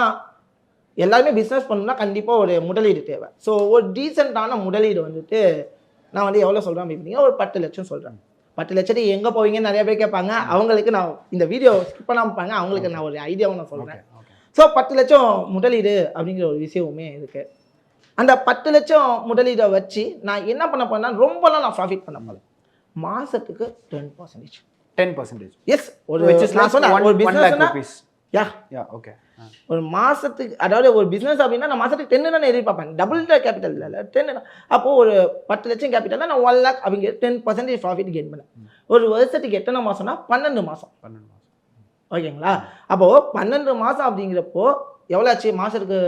எல்லாருமே பிஸ்னஸ் பண்ணணும்னா கண்டிப்பாக ஒரு முதலீடு தேவை. ஸோ ஒரு டீசெண்டான முதலீடு வந்துட்டு நான் வந்து எவ்வளோ சொல்கிறேன் அப்படின்னா ஒரு 10 லட்சம் சொல்கிறேன். 10 லட்சத்துக்கு எங்கே போவீங்கன்னு நிறைய பேர் கேட்பாங்க. அவங்களுக்கு நான் இந்த வீடியோ ஸ்கிப் பண்ணாமல் பாருங்க, அவங்களுக்கு நான் ஒரு ஐடியாவை நான் சொல்கிறேன். ஸோ 10 லட்சம் முதலீடு அப்படிங்கிற ஒரு விஷயமுமே இருக்குது. அந்த 10 லட்சம் முதலீடை வச்சு நான் என்ன பண்ண போறேன்னா ரொம்பலாம் நான் ப்ராஃபிட் பண்ண போகிறேன். மாதத்துக்கு 10%. எஸ், ஒரு நான் சொன்னேன் ஒரு பிஸ்னஸ் ஓகே, ஒரு மாதத்துக்கு, அதாவது ஒரு பிஸ்னஸ் அப்படின்னா நான் மாதத்துக்கு 10 தான் எதிர்பார்ப்பேன். டபுள் கேபிட்டல் இல்லை 10. அப்போது ஒரு 10 லட்சம் கேபிட்டல் நான் 1 lakh அப்படிங்கிற 10% ப்ராஃபிட் கெயின் பண்ணேன். ஒரு வருஷத்துக்கு எத்தனை மாதம்னா 12 மாதம். ஓகேங்களா? அப்போது 12 மாதம் அப்படிங்கிறப்போ எவ்வளோ ஆச்சு? மாதத்துக்கு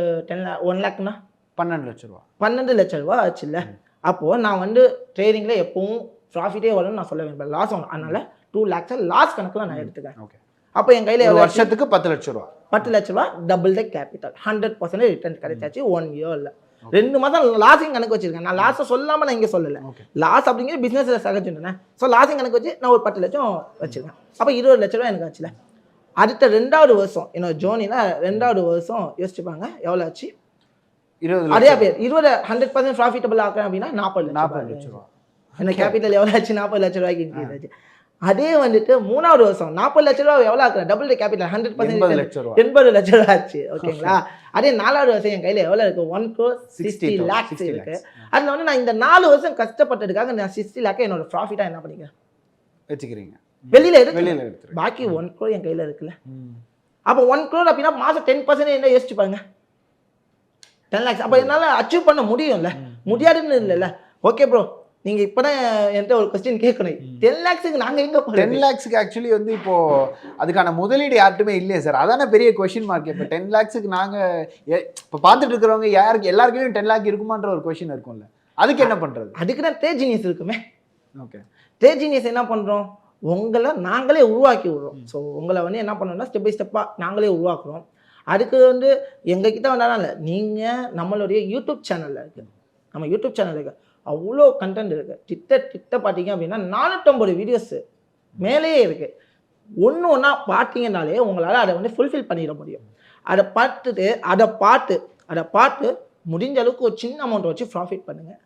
1 lakhனா 12 லட்ச ரூபா. 12 லட்ச ரூபா ஆச்சு இல்லை? அப்போது நான் வந்து ட்ரேடிங்கில் எப்பவும் ப்ராஃபிட்டே வரும்னு நான் சொல்ல வேண்டிய லாஸ் ஆகும். அதனால் 2 lakhs லாஸ் கணக்கில் நான் எடுத்துக்கிறேன். ஓகே, அப்போ என் கையில் எவ்வளோ? வருஷத்துக்கு 10 லட்ச ரூபா. 10 லட்ச ரூபா டபுள் த கேபிட்டல், 100% ரிட்டர்ன் கிடைச்சாச்சு 1 இயரில். 2 மாதம் லாஸிங் கணக்கு வச்சிருக்கேன். நான் லாஸை சொல்லாமல் நான் இங்கே சொல்லலை. லாஸ் அப்படிங்கிற பிஸ்னஸில் சகஜம் தானே. ஸோ லாஸிங் கணக்கு வச்சு நான் ஒரு 10 லட்சம் வச்சுருக்கேன். அப்போ 20 லட்ச ரூபா எனக்கு ஆச்சுல. அடுத்த 2வது வருஷம் என்னோட ஜோனியில் 2வது வருஷம் யோசிச்சுப்பாங்க எவ்வளோ ஆச்சு? 20. அதே பேர் 100% ப்ராஃபிட்டபிள் ஆக்குறேன் அப்படின்னா 40 லட்ச ரூபா. என்ன கேபிட்டல் எவ்வளோ ஆச்சு? 40 லட்ச ரூபாய்க்கு இன்க்ரீஸ் ஆச்சு. அதே வந்துட்டு 3வது வருஷம் 40 லட்ச ரூபா எவ்வளோ ஆக்குறேன்? டபுள் த கேபிட்டல் 100% 80 லட்ச ரூபா ஆச்சு. ஓகேங்களா? அதே 4வது வருஷம் என் கையில் எவ்வளோ இருக்குது? 1,60 lakhs இருக்குது. அதில் வந்து நான் இந்த 4 வருஷம் கஷ்டப்பட்டதுக்காக நான் 60 lakh என்னோட ப்ராஃபிட்டாக என்ன பண்ணிக்கிறேன்? வச்சுக்கிறீங்க, வெளியில் எடுத்து பாக்கி 1 crore என் கையில் இருக்குல்ல. அப்போ 1 crore அப்படின்னா மாதம் 10% என்ன யோசிச்சு பாருங்க, 10 lakhs. அப்போ என்னால் அச்சீவ் பண்ண முடியும்ல, முடியாதுன்னு இல்லைல்ல. ஓகே ப்ரோ, நீங்கள் இப்போ தான் என்கிட்ட ஒரு கொஸ்டின் கேட்கணும். 10 lakhsக்கு நாங்கள் எங்கே போகிறோம்? 10 lakhsக்கு ஆக்சுவலி வந்து இப்போது அதுக்கான முதலீடு யார்ட்டுமே இல்லையே சார், அதான பெரிய கொஷின் மார்க். இப்போ 10 lakhsக்கு நாங்கள் இப்போ பார்த்துட்டு இருக்கிறவங்க எல்லாருக்குமே 10 lakh இருக்குமான்ற ஒரு கொஷின் இருக்கும்ல, அதுக்கு என்ன பண்ணுறது? அதுக்கு தான் ட்ரேட் ஜீனியஸ் இருக்குமே. ஓகே, ட்ரேட் ஜீனியஸ் என்ன பண்ணுறோம்? உங்களை நாங்களே உருவாக்கி விடுறோம். ஸோ உங்களை வந்து என்ன பண்ணோம்னா ஸ்டெப் பை ஸ்டெப்பாக நாங்களே உருவாக்குறோம். அதுக்கு வந்து எங்ககிட்ட வந்தாலும் இல்லை, நீங்கள் நம்மளுடைய யூடியூப் சேனலில் இருக்குது, நம்ம யூடியூப் சேனல் இருக்குது, அவ்வளோ கண்டென்ட் இருக்குது. திட்ட பார்த்தீங்க அப்படின்னா 450 வீடியோஸு மேலேயே இருக்குது. ஒன்றா பார்த்தீங்கன்னாலே உங்களால் அதை வந்து ஃபுல்ஃபில் பண்ணிட முடியும். அதை பார்த்து முடிஞ்ச அளவுக்கு ஒரு சின்ன அமௌண்ட் வச்சு ப்ராஃபிட் பண்ணுங்கள்.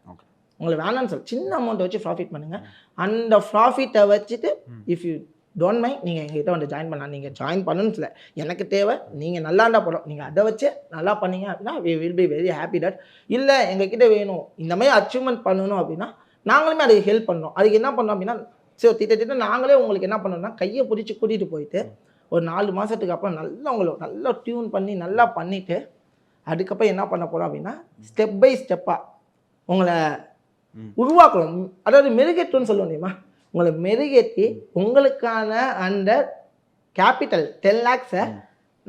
உங்களுக்கு வேணாம்னு சொல்லி சின்ன அமௌண்ட் வச்சு ப்ராஃபிட் பண்ணுங்கள். அந்த ப்ராஃபிட்டை வச்சுட்டு இஃப் யூ டோன்ட் மைண்ட் நீங்கள் எங்ககிட்ட வந்து ஜாயின் பண்ணலாம். நீங்கள் ஜாயின் பண்ணணும்னு இல்லை, எனக்கு தேவை நீங்கள் நல்லாண்டா போகிறோம், நீங்கள் அதை வச்சு நல்லா பண்ணீங்க அப்படின்னா we will be very happy that. இல்லை எங்ககிட்ட வேணும் இந்த மாதிரி அச்சீவ்மெண்ட் பண்ணணும் அப்படின்னா நாங்களுமே அதுக்கு ஹெல்ப் பண்ணோம். அதுக்கு என்ன பண்ணோம் அப்படின்னா ஸோ திட்ட நாங்களே உங்களுக்கு என்ன பண்ணோம்னா கையை பிடிச்சி கூட்டிகிட்டு போயிட்டு ஒரு 4 மாதத்துக்கு அப்புறம் நல்லா உங்களுக்கு நல்லா டியூன் பண்ணி நல்லா பண்ணிவிட்டு அதுக்கப்புறம் என்ன பண்ண போகிறோம் அப்படின்னா ஸ்டெப் பை ஸ்டெப்பாக உங்களை உருவாக்கணும். அதாவது மெருகேற்றுன்னு சொல்ல முடியுமா, உங்களை மெருகேற்றி உங்களுக்கான அந்த கேபிட்டல் 10 lakhs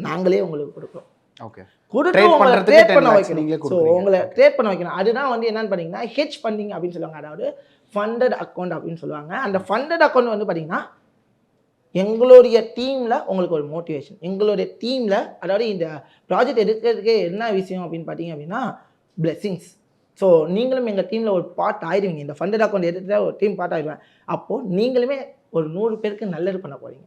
நாங்களே உங்களுக்கு கொடுக்குறோம். ஓகே, கொடுத்து உங்களை ட்ரேட் பண்ண வைக்கணும். ஸோ உங்களை ட்ரேட் பண்ண வைக்கணும். அதுதான் வந்து என்னன்னு பார்த்தீங்கன்னா ஹெட்ஜ் ஃபண்டிங் அப்படின்னு சொல்லுவாங்க. அதாவது ஃபண்டட் அக்கௌண்ட் அப்படின்னு சொல்லுவாங்க. அந்த ஃபண்டட் அக்கௌண்ட் வந்து பார்த்தீங்கன்னா எங்களுடைய டீமில் உங்களுக்கு ஒரு மோட்டிவேஷன், எங்களுடைய டீமில் அதாவது இந்த ப்ராஜெக்ட் எடுக்கிறதுக்கே என்ன விஷயம் அப்படின்னு பார்த்தீங்க அப்படின்னா பிளெஸிங்ஸ். ஸோ நீங்களும் எங்கள் டீமில் ஒரு பார்ட் ஆயிடுவீங்க. இந்த ஃபண்டட் அக்கௌண்ட் எடுத்துகிட்டு ஒரு டீம் பார்ட் ஆகிடுவேன். அப்போது நீங்களுமே ஒரு 100 பேருக்கு நல்லது பண்ண போகிறீங்க.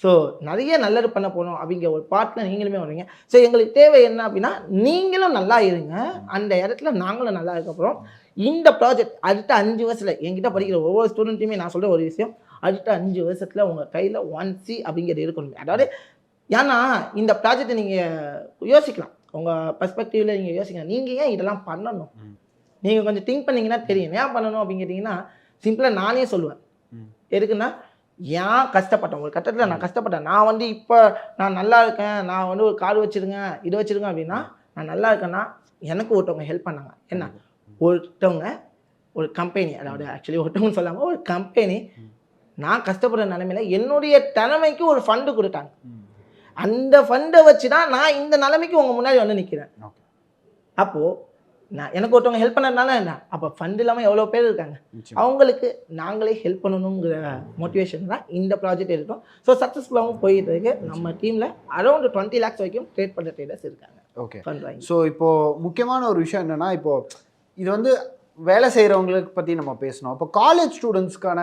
ஸோ நிறைய நல்லது பண்ண போகணும் அப்படிங்கிற ஒரு பார்ட்டில் நீங்களுமே வருவீங்க. ஸோ எங்களுக்கு தேவை என்ன அப்படின்னா நீங்களும் நல்லா இருங்க, அந்த இடத்துல நாங்களும் நல்லா இருக்கப்போகிறோம். இந்த ப்ராஜெக்ட் அடுத்த 5 வருஷத்தில் என்கிட்ட படிக்கிற ஒவ்வொரு ஸ்டூடெண்ட்டையுமே நான் சொல்கிற ஒரு விஷயம், அடுத்த 5 வருஷத்தில் உங்கள் கையில் 1C அப்படிங்கிறது இருக்கணும். அதாவது ஏன்னா இந்த ப்ராஜெக்டை நீங்கள் யோசிக்கலாம், உங்கள் பர்ஸ்பெக்டிவில் நீங்கள் யோசிக்கலாம், நீங்கள் ஏன் இதெல்லாம் பண்ணணும், நீங்கள் கொஞ்சம் திங்க் பண்ணிங்கன்னா தெரியும் ஏன் பண்ணணும் அப்படின்னு கேட்டிங்கன்னா சிம்பிளாக நானே சொல்லுவேன். எதுக்குன்னா ஏன் கஷ்டப்பட்டேன், ஒரு கட்டத்தில் நான் கஷ்டப்பட்டேன். நான் வந்து இப்போ நான் நல்லா இருக்கேன், நான் வந்து ஒரு கார் வச்சுருங்க இது வச்சுருங்க அப்படின்னா நான் நல்லா இருக்கேன்னா எனக்கு ஒருத்தவங்க ஹெல்ப் பண்ணாங்க. என்ன ஒருத்தவங்க ஒரு கம்பெனி, அதாவது ஆக்சுவலி ஒருத்தவங்க சொல்லாமல் ஒரு கம்பெனி நான் கஷ்டப்படுற நிலைமையில் என்னுடைய தலைமைக்கு ஒரு ஃபண்டு கொடுத்தாங்க. அந்த ஃபண்டை வச்சு தான் நான் இந்த நிலைமைக்கு உங்கள் முன்னாடி வந்து நிற்கிறேன். அப்போது நான் எனக்கு ஒருத்தவங்க ஹெல்ப் பண்ணதுனால என்ன, அப்போ ஃபண்ட் இல்லாமல் எவ்வளோ பேர் இருக்காங்க, அவங்களுக்கு நாங்களே ஹெல்ப் பண்ணணுங்கிற மோட்டிவேஷன் தான் இந்த ப்ராஜெக்ட் இருக்கும். ஸோ சக்ஸஸ்ஃபுல்லாகவும் போயிட்டு இருக்கு. நம்ம டீமில் அரௌண்ட் 20 lakhs வரைக்கும் ட்ரேட் பண்ணுற ட்ரேடர்ஸ் இருக்காங்க. ஓகே, ஸோ இப்போது முக்கியமான ஒரு விஷயம் என்னென்னா, இப்போது இது வந்து வேலை செய்கிறவங்களுக்கு பற்றி நம்ம பேசணும். அப்போ காலேஜ் ஸ்டூடெண்ட்ஸ்க்கான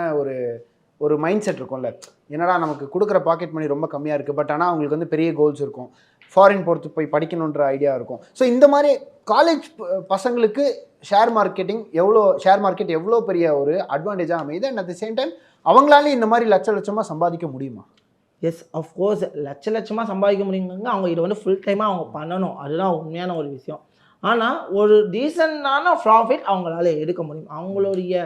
ஒரு மைண்ட் செட் இருக்கும்ல, என்னடா நமக்கு கொடுக்குற பாக்கெட் மணி ரொம்ப கம்மியாக இருக்குது, பட் ஆனால் அவங்களுக்கு வந்து பெரிய கோல்ஸ் இருக்கும், ஃபாரின் போகிறது போய் படிக்கணுன்ற ஐடியா இருக்கும். ஸோ இந்த மாதிரி காலேஜ் பசங்களுக்கு ஷேர் மார்க்கெட் எவ்வளோ பெரிய ஒரு அட்வான்டேஜாக அமையுது, and at the same time அவங்களால இந்த மாதிரி லட்சமாக சம்பாதிக்க முடியுமா? எஸ், அஃப்கோர்ஸ் லட்சமாக சம்பாதிக்க முடியுங்க. அவங்க இதை வந்து ஃபுல் டைமாக அவங்க பண்ணணும், அதுதான் உண்மையான ஒரு விஷயம். ஆனால் ஒரு டீசெண்டான ப்ராஃபிட் அவங்களால எடுக்க முடியும். அவங்களுடைய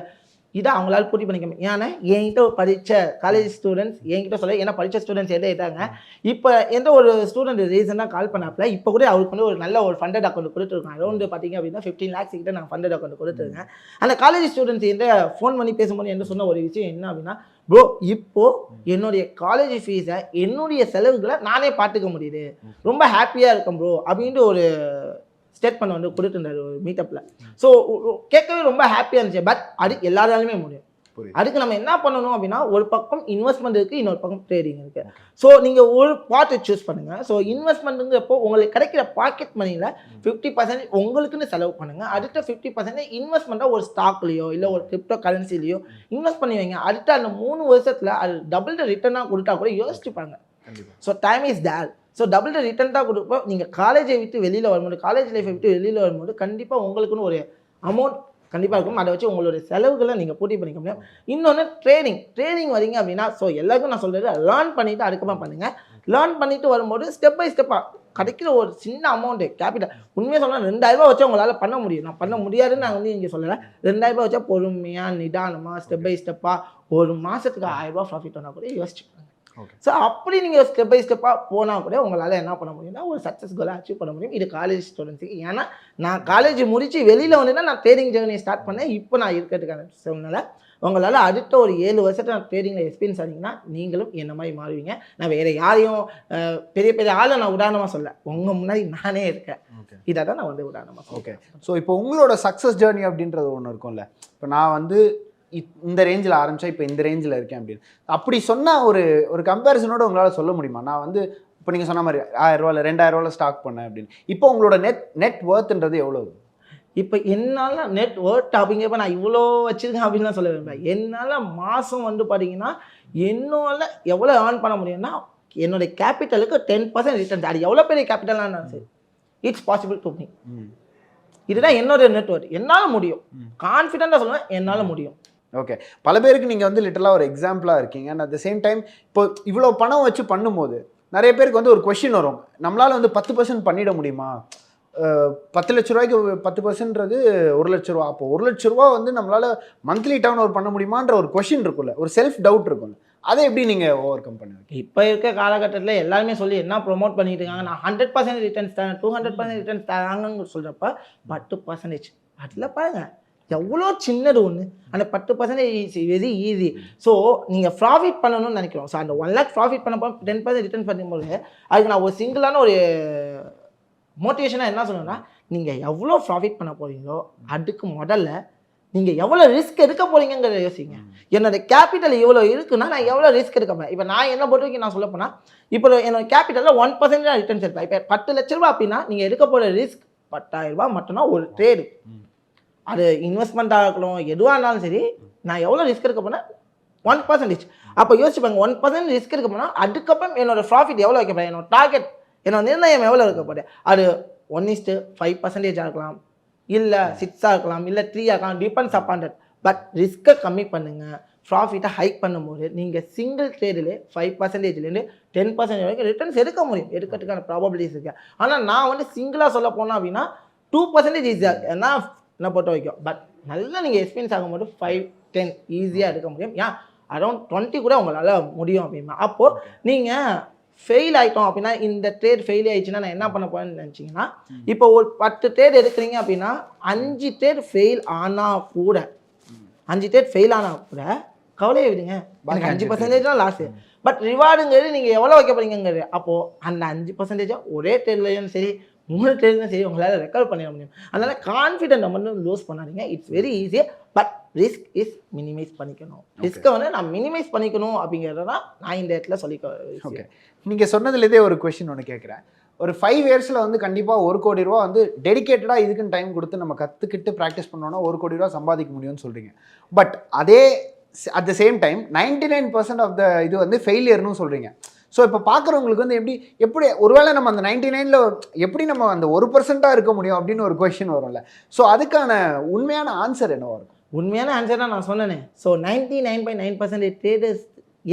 இதை அவங்களால பூர்த்தி பண்ணிக்க முடியும். ஏன்னா என்கிட்ட படித்த காலேஜ் ஸ்டூடெண்ட்ஸ் என்கிட்ட சொல்ல, ஏன்னா படித்த ஸ்டூடெண்ட்ஸ் எடுத்தாங்க. இப்போ எந்த ஒரு ஸ்டூடெண்ட் ரீசனாக கால் பண்ணாப்பில் இப்போ கூட அவருக்கு வந்து ஒரு நல்ல ஒரு ஃபண்டட் அக்கௌண்ட் கொடுத்துருக்கோம். அரௌண்ட் பார்த்தீங்க அப்படின்னா 15 lakhs கிட்ட நான் ஃபண்டட் அக்கௌண்ட் கொடுத்துருக்கேன். அந்த காலேஜ் ஸ்டூடெண்ட்ஸ் என்கிட்ட ஃபோன் பண்ணி பேசும்போது என்ன சொன்ன ஒரு விஷயம் என்ன அப்படின்னா, ப்ரோ இப்போது என்னுடைய காலேஜ் ஃபீஸை என்னுடைய செலவுகளை நானே பார்த்துக்க முடியுது, ரொம்ப ஹாப்பியாக இருக்கேன் ப்ரோ அப்படின்ட்டு ஒரு ஸ்டேட்மெண்ட் வந்து கொடுத்துருந்தாரு ஒரு மீட்டப்பில். ஸோ கேட்கவே ரொம்ப ஹாப்பியாக இருந்துச்சு. பட் அது எல்லாராலுமே முடியும். அதுக்கு நம்ம என்ன பண்ணணும் அப்படின்னா, ஒரு பக்கம் இன்வெஸ்ட்மெண்ட் இருக்குது, இன்னொரு பக்கம் ட்ரேடிங் இருக்குது. ஸோ நீங்கள் ஒரு பார்ட்டை சூஸ் பண்ணுங்கள். ஸோ இன்வெஸ்ட்மெண்ட்டுங்கிறப்போ உங்களுக்கு கிடைக்கிற பாக்கெட் மணியில் 50% உங்களுக்குன்னு செலவு பண்ணுங்கள். அடுத்த 50% இன்வெஸ்ட்மெண்ட்டாக ஒரு ஸ்டாக்லேயோ இல்லை ஒரு கிரிப்டோ கரன்சிலையோ இன்வெஸ்ட் பண்ணி வைங்க. அடுத்த அந்த 3 வருஷத்தில் அது டபுள் த ரிட்டர்னாக கொடுத்தா கூட யோசிச்சுப்பாங்க. So time is there. So double the return தான் கொடுப்போம். நீங்கள் காலேஜை விட்டு வெளியில் வரும்போது, காலேஜ் லைஃப்பை விட்டு வெளியில் வரும்போது கண்டிப்பாக உங்களுக்குன்னு ஒரு அமௌண்ட் கண்டிப்பாக இருக்கும். அதை வச்சு உங்களுடைய செலவுகளை நீங்கள் பூர்த்தி பண்ணிக்க முடியும். இன்னொன்று ட்ரேடிங் வரீங்க அப்படின்னா, ஸோ எல்லாருக்கும் நான் சொல்கிறது லேர்ன் பண்ணிவிட்டு அதுக்கப்புறம் பண்ணுங்கள். லேர்ன் பண்ணிவிட்டு வரும்போது ஸ்டெப் பை ஸ்டெப்பாக கிடைக்கிற ஒரு சின்ன அமௌண்ட்டு கேபிட்டல், உண்மையாக சொன்னால் 2000 வச்சா உங்களால் பண்ண முடியும். நான் பண்ண முடியாதுன்னு நான் வந்து இங்கே சொல்லலை. 2000 வச்சா பொறுமையாக நிதானமாக ஸ்டெப் பை ஸ்டெப்பாக ஒரு மாதத்துக்கு 1000 ப்ராஃபிட் வந்தால் கூட யோசிச்சுப்பாங்க. ஸோ அப்படி நீங்கள் ஸ்டெப் பை ஸ்டெப்பாக போனால் கூட உங்களால் என்ன பண்ண முடியும்னா ஒரு சக்ஸஸ் கோலை அச்சீவ் பண்ண முடியும். இது காலேஜ் ஸ்டூடெண்ட்ஸுக்கு. ஏன்னா நான் காலேஜ் முடித்து வெளியில் வந்துன்னா நான் ட்ரேடிங் ஜேர்னி ஸ்டார்ட் பண்ணேன். இப்போ நான் இருக்கிறதுக்கான சூழ்நிலை. உங்களால் அடுத்த ஒரு 7 வருஷத்தை நான் ட்ரேடிங்கில் எக்ஸ்பீரியன்ஸ் ஆனீங்கன்னா நீங்களும் என்ன மாதிரி மாறுவீங்க. நான் வேறு யாரையும் பெரிய பெரிய ஆளை நான் உதாரணமாக சொல்ல, உங்கள் முன்னாடி நானே இருக்கேன். இதை தான் நான் வந்து உதாரணமாக. ஓகே, ஸோ இப்போ உங்களோட சக்ஸஸ் ஜேர்னி அப்படின்றது ஒன்று இருக்கும்ல. இப்போ நான் வந்து இந்த ரேஞ்சில் ஆரம்பித்தா இப்போ இந்த ரேஞ்சில் இருக்கேன் அப்படின்னு அப்படி சொன்னால் ஒரு கம்பேரிசனோட உங்களால் சொல்ல முடியுமா? நான் வந்து இப்போ நீங்கள் சொன்ன மாதிரி 1000 ரூபாயில் 2000 ஸ்டாக் பண்ணேன் அப்படின்னு. இப்போ உங்களோட நெட் ஒர்த்ன்றது எவ்வளோ? இப்போ என்னால் நெட் ஒர்த் அப்படிங்கிறப்ப நான் இவ்வளோ வச்சுருக்கேன் அப்படின்லாம் சொல்ல விரும்புகிறேன். என்னால் மாதம் வந்து பார்த்தீங்கன்னா என்னால் எவ்வளோ ஏர்ன் பண்ண முடியும்னா என்னுடைய கேபிட்டலுக்கு 10% ரிட்டர்ன். அது எவ்வளோ பெரிய கேபிட்டலாக சரி, இட்ஸ் பாசிபிள் டு மீ. இதுதான் என்னோட நெட் ஒர்த். என்னால் முடியும், கான்ஃபிடென்ட்டாக சொல்லுவேன், என்னால் முடியும். ஓகே. பல பேருக்கு நீங்கள் வந்து லிட்டரலாக ஒரு எக்ஸாம்பிளாக இருக்கீங்க. And at the same time இப்போ இவ்வளோ பணம் வச்சு பண்ணும்போது நிறைய பேருக்கு வந்து ஒரு கொஷின் வரும். நம்மளால் வந்து 10% பண்ணிட முடியுமா? 10 லட்ச ரூபாய்க்கு 10%ன்றது 1 லட்ச ரூபா. அப்போ 1 லட்ச ரூபா வந்து நம்மளால் மந்த்லி டர்ன் ஓவர் பண்ண முடியுமான்ற ஒரு கொஷின் இருக்குல்ல, ஒரு செல்ஃப் டவுட் இருக்கும்ல, அதை எப்படி நீங்கள் ஓவர் கம் பண்ணுவீங்க? இப்போ இருக்க காலகட்டத்தில் எல்லாருமே சொல்லி என்ன ப்ரொமோட் பண்ணிட்டு இருக்காங்க, நான் 100% ரிட்டர்ன்ஸ் தரேன், 200% ரிட்டர்ன்ஸ் தராங்கன்னு சொல்கிறப்ப 10% அதில் பாருங்க எவ்வளோ சின்னது ஒன்று. அந்த 10% வெரி ஈஸி. ஸோ நீங்கள் ப்ராஃபிட் பண்ணணும்னு நினைக்கிறோம். ஸோ அந்த 1 lakh ப்ராஃபிட் பண்ணப்போ 10% ரிட்டர்ன் பண்ணும்போது அதுக்கு நான் ஒரு சிங்கிளான ஒரு மோட்டிவேஷனாக என்ன சொல்லணும்னா, நீங்கள் எவ்வளோ ப்ராஃபிட் பண்ண போகிறீங்களோ அதுக்கு முதல்ல நீங்கள் எவ்வளோ ரிஸ்க் எடுக்க போகிறீங்கிறத யோசிங்க. என்னோட கேபிட்டல் இவ்வளோ இருக்குன்னா நான் எவ்வளோ ரிஸ்க் எடுக்க போகிறேன். இப்போ நான் என்ன பொறுத்த வரைக்கும் நான் சொல்ல போனால், இப்போ என்னோட கேபிட்டலில் 1% தான் ரிட்டர்ன்ஸ் எடுப்பேன். இப்போ 10 லட்ச ரூபா அப்படின்னா நீங்கள் எடுக்க போகிற ரிஸ்க் 10,000 ரூபாய் மட்டும்தான் ஒரு ட்ரேடு. அது இன்வெஸ்ட்மெண்ட்டாக இருக்கணும், எதுவாக இருந்தாலும் சரி, நான் எவ்வளோ ரிஸ்க் எடுக்க போனால் 1%. அப்போ யோசிச்சுப்பாங்க, 1% ரிஸ்க் எடுக்க போனால் அதுக்கப்புறம் என்னோட ப்ராஃபிட் எவ்வளோ வைக்க போகிறேன், என்னோட டார்கெட், என்னோட நிர்ணயம் எவ்வளோ இருக்க போகிறேன். அது 1:5% இருக்கலாம், இல்லை 6 இருக்கலாம், இல்லை 3 இருக்கலாம், டிபெண்ட்ஸ் அப்பான் தட். பட் ரிஸ்க்கை கம்மி பண்ணுங்கள், ப்ராஃபிட்டை ஹைக் பண்ணும்போது நீங்கள் சிங்கிள் ட்ரேடில் 5%லேருந்து 10% வரைக்கும் ரிட்டர்ன்ஸ் எடுக்க முடியும். எடுக்கிறதுக்கான ப்ராபபிலிட்டிஸ் இருக்குது. ஆனால் நான் வந்து சிங்கிளாக சொல்ல போனேன் அப்படின்னா 2% ஈஸியாக ஏன்னா என்ன பொறுத்த வைக்கும். பட் நல்லா நீங்கள் எக்ஸ்பீரியன்ஸ் ஆகும்போது 5-10 ஈஸியாக எடுக்க முடியும். ஏன் அரௌண்ட் 20 கூட உங்களால் முடியும் அப்படின்னா. அப்போது நீங்கள் ஃபெயில் ஆகிட்டோம் அப்படின்னா, இந்த ட்ரேட் ஃபெயில் ஆகிடுச்சுன்னா நான் என்ன பண்ண போகிறேன்னு நினச்சிங்கன்னா, இப்போ ஒரு 10 ட்ரேட் எடுக்கிறீங்க அப்படின்னா 5 ட்ரேட் ஃபெயில் ஆனால் கூட கவலையை விடுங்க, எனக்கு 5% தான் லாஸு. பட் ரிவார்டுங்கிறது நீங்கள் எவ்வளோ வைக்க போகிறீங்கிறது. அப்போது அந்த 5% ஒரே ட்ரேட்லையும் சரி 3 ட்ரேட்லையும் சரி உங்களால் ரெக்கவர் பண்ணிட முடியும். அதனால் கான்ஃபிடென்ட்டை மட்டும் லூஸ் பண்ணாதீங்க. It's very easy. But risk is minimize பண்ணிக்கணும். ரிஸ்க்கை வந்து நான் மினிமைஸ் பண்ணிக்கணும் அப்படிங்கிறத தான் நான் இந்த இடத்துல சொல்லிக்க. ஓகே, நீங்கள் சொன்னதுலேருந்தே ஒரு கொஷின் ஒன்று கேட்குறேன். ஒரு 5 இயர்ஸில் வந்து கண்டிப்பாக 1 கோடி ரூபா வந்து டெடிக்கேட்டடாக இதுக்குன்னு டைம் கொடுத்து நம்ம கற்றுக்கிட்டு ப்ராக்டிஸ் பண்ணோன்னா 1 கோடி ரூபா சம்பாதிக்க முடியும்னு சொல்கிறீங்க. பட் அதே at the same time 99% of the இது வந்து ஃபெயிலியர்னு சொல்கிறீங்க. ஸோ இப்போ பார்க்குறவங்களுக்கு வந்து எப்படி ஒருவேளை நம்ம அந்த 99ல் எப்படி நம்ம அந்த 1% இருக்க முடியும் அப்படின்னு ஒரு கொஷின் வரும்ல. ஸோ அதுக்கான உண்மையான ஆன்சர் என்னவா இருக்கும்? உண்மையான ஆன்சர் தான் நான் சொன்னேனே. ஸோ 99.9% ட்ரேடர்ஸ்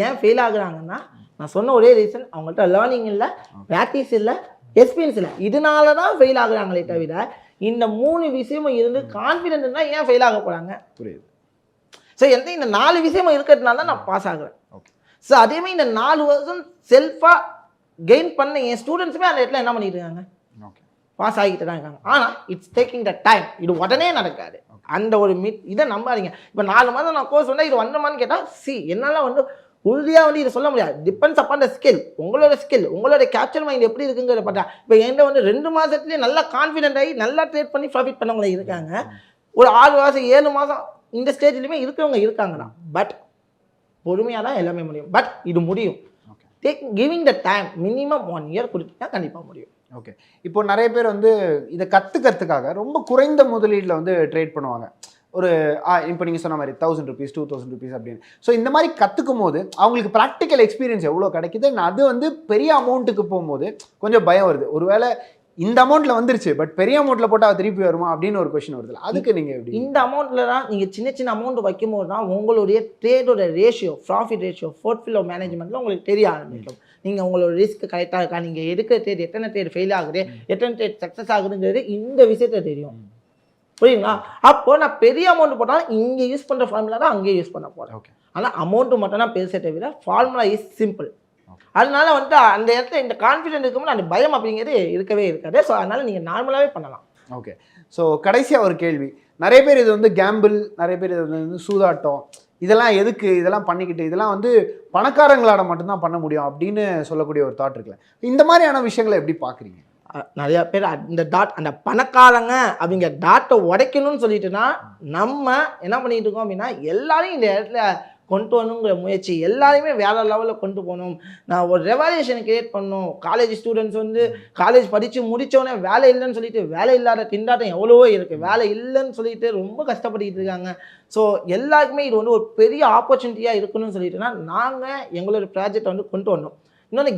ஏன் ஃபெயில் ஆகுறாங்கன்னா, நான் சொன்ன ஒரே ரீசன் அவங்கள்ட்ட லேர்னிங் இல்லை, ப்ராக்டிஸ் இல்லை, எக்ஸ்பீரியன்ஸ் இல்லை. இதனால தான் ஃபெயில் ஆகுறாங்களே தவிர இந்த 3 விஷயமும் இருந்து கான்ஃபிடென்ட்னா ஏன் ஃபெயில் ஆக போகிறாங்க? புரியுது. ஸோ இந்த 4 விஷயமும் இருக்கிறதுனால தான் நான் பாஸ் ஆகுறேன். ஓகே. ஸோ அதேமாதிரி இந்த 4 வருஷம் செல்ஃபாக கெயின் பண்ண என் ஸ்டூடெண்ட்ஸுமே அந்த இடத்துல என்ன பண்ணிட்டு இருக்காங்க, பாஸ் ஆகிட்டு தான் இருக்காங்க. ஆனால் இட்ஸ் டேக்கிங் த டைம். இது உடனே நடக்காது. அந்த ஒரு இதை நம்பாதீங்க. இப்போ 4 மாதம் நான் கோர்ஸ் வந்தால் இது வந்துமான்னு கேட்டால் என்னால் வந்து உறுதியாக வந்து இதை சொல்ல முடியாது. Depends upon the skill. உங்களோட கேப்சர் மைண்ட் எப்படி இருக்குங்கிறத பார்த்தா. இப்போ என்கிட்ட வந்து 2 மாதத்துலேயே நல்லா கான்ஃபிடென்ட் ஆகி நல்லா ட்ரேட் பண்ணி ப்ராஃபிட் பண்ணவங்க இருக்காங்க. ஒரு 6 மாதம் 7 மாதம் இந்த ஸ்டேஜ்லையுமே இருக்கிறவங்க இருக்காங்கண்ணா. பட் பொறுமையாக தான் எல்லாமே முடியும். பட் இது முடியும். Giving the time minimum 1 year கொடுத்தா கண்டிப்பாக முடியும். ஓகே. இப்போ நிறைய பேர் வந்து இதை கற்றுக்கிறதுக்காக ரொம்ப குறைந்த முதலீட்டில் வந்து ட்ரேட் பண்ணுவாங்க. ஒரு இப்போ நீங்கள் சொன்ன மாதிரி 1000 rupees 2000 rupees அப்படின்னு. ஸோ இந்த மாதிரி கற்றுக்கும் போது அவங்களுக்கு ப்ராக்டிக்கல் எக்ஸ்பீரியன்ஸ் எவ்வளோ கிடைக்குது, அது வந்து பெரிய அமௌண்ட்டுக்கு போகும்போது கொஞ்சம் பயம் வருது. ஒருவேளை இந்த அமௌண்ட்டில் வந்துருச்சு பட் பெரிய அமௌண்ட்டில் போட்டால் திருப்பி வருமா அப்படின்னு ஒரு கொஸ்டின் வருது. அதுக்கு நீங்கள் எப்படி? இந்த அமௌண்ட்டில் தான் நீங்கள் சின்ன அமௌண்ட் வைக்கும்போது தான் உங்களுடைய ட்ரேடோட ரேஷியோ, ப்ராஃபிட் ரேஷியோ, போர்ட்ஃபோலியோ மேனேஜ்மெண்ட்டில் உங்களுக்கு தெரிய ஆரம்பிக்கும். நீங்கள் உங்களோட ரிஸ்க் கரெக்டாக இருக்கா, நீங்கள் எடுக்கிற ட்ரேட் எத்தனை ட்ரேட் ஃபெயில் ஆகுது, எத்தனை ட்ரேட் சக்ஸஸ் ஆகுதுங்கிறது இந்த விஷயத்த தெரியும். புரியுங்களா? அப்போ நான் பெரிய அமௌண்ட் போட்டாலும் இங்கே யூஸ் பண்ணுற ஃபார்முலா தான் அங்கேயே யூஸ் பண்ண போகிறேன். ஓகே. ஆனால் அமௌண்ட்டு மட்டும் தான் பெருசே தவிர ஃபார்முலா இஸ் சிம்பிள். அதனால வந்து அந்த இடத்துல இந்த கான்ஃபிடென்ட் இருக்கும்போது அந்த பயம் அப்படிங்கிறது இருக்கவே இருக்காது. ஸோ அதனால் நீங்கள் நார்மலாகவே பண்ணலாம். ஓகே. ஸோ கடைசியாக ஒரு கேள்வி. நிறைய பேர் இது வந்து கேம்பிள், நிறைய பேர் இது வந்து சூதாட்டம், இதெல்லாம் எதுக்கு, இதெல்லாம் பண்ணிக்கிட்டு இதெல்லாம் வந்து பணக்காரங்களால் மட்டும்தான் பண்ண முடியும் அப்படின்னு சொல்லக்கூடிய ஒரு தாட் இருக்குல்ல, இந்த மாதிரியான விஷயங்களை எப்படி பார்க்குறீங்க? நிறையா பேர் அந்த பணக்காரங்க அப்படிங்கிற டாட்டை உடைக்கணும்னு சொல்லிட்டுனா நம்ம என்ன பண்ணிட்டு இருக்கோம் அப்படின்னா, எல்லாரையும் இந்த இடத்துல கொண்டு வரணுங்கிற முயற்சி, எல்லாரையுமே வேறு லெவலில் கொண்டு போகணும். நான் ஒரு ரெவல்யூஷன் கிரியேட் பண்ணணும். காலேஜ் ஸ்டூடெண்ட்ஸ் வந்து காலேஜ் படித்து முடித்தோடனே வேலை இல்லைன்னு சொல்லிட்டு வேலை இல்லாத திண்டாட்டம் எவ்வளவோ இருக்குது. வேலை இல்லைன்னு சொல்லிட்டு ரொம்ப கஷ்டப்பட்டுக்கிட்டு இருக்காங்க. ஸோ எல்லாருக்குமே இது வந்து ஒரு பெரிய ஆப்பர்ச்சுனிட்டியாக இருக்கணும்னு சொல்லிட்டுனா நாங்கள் எங்களோட ப்ராஜெக்டை வந்து கொண்டு வரணும். இன்னொன்று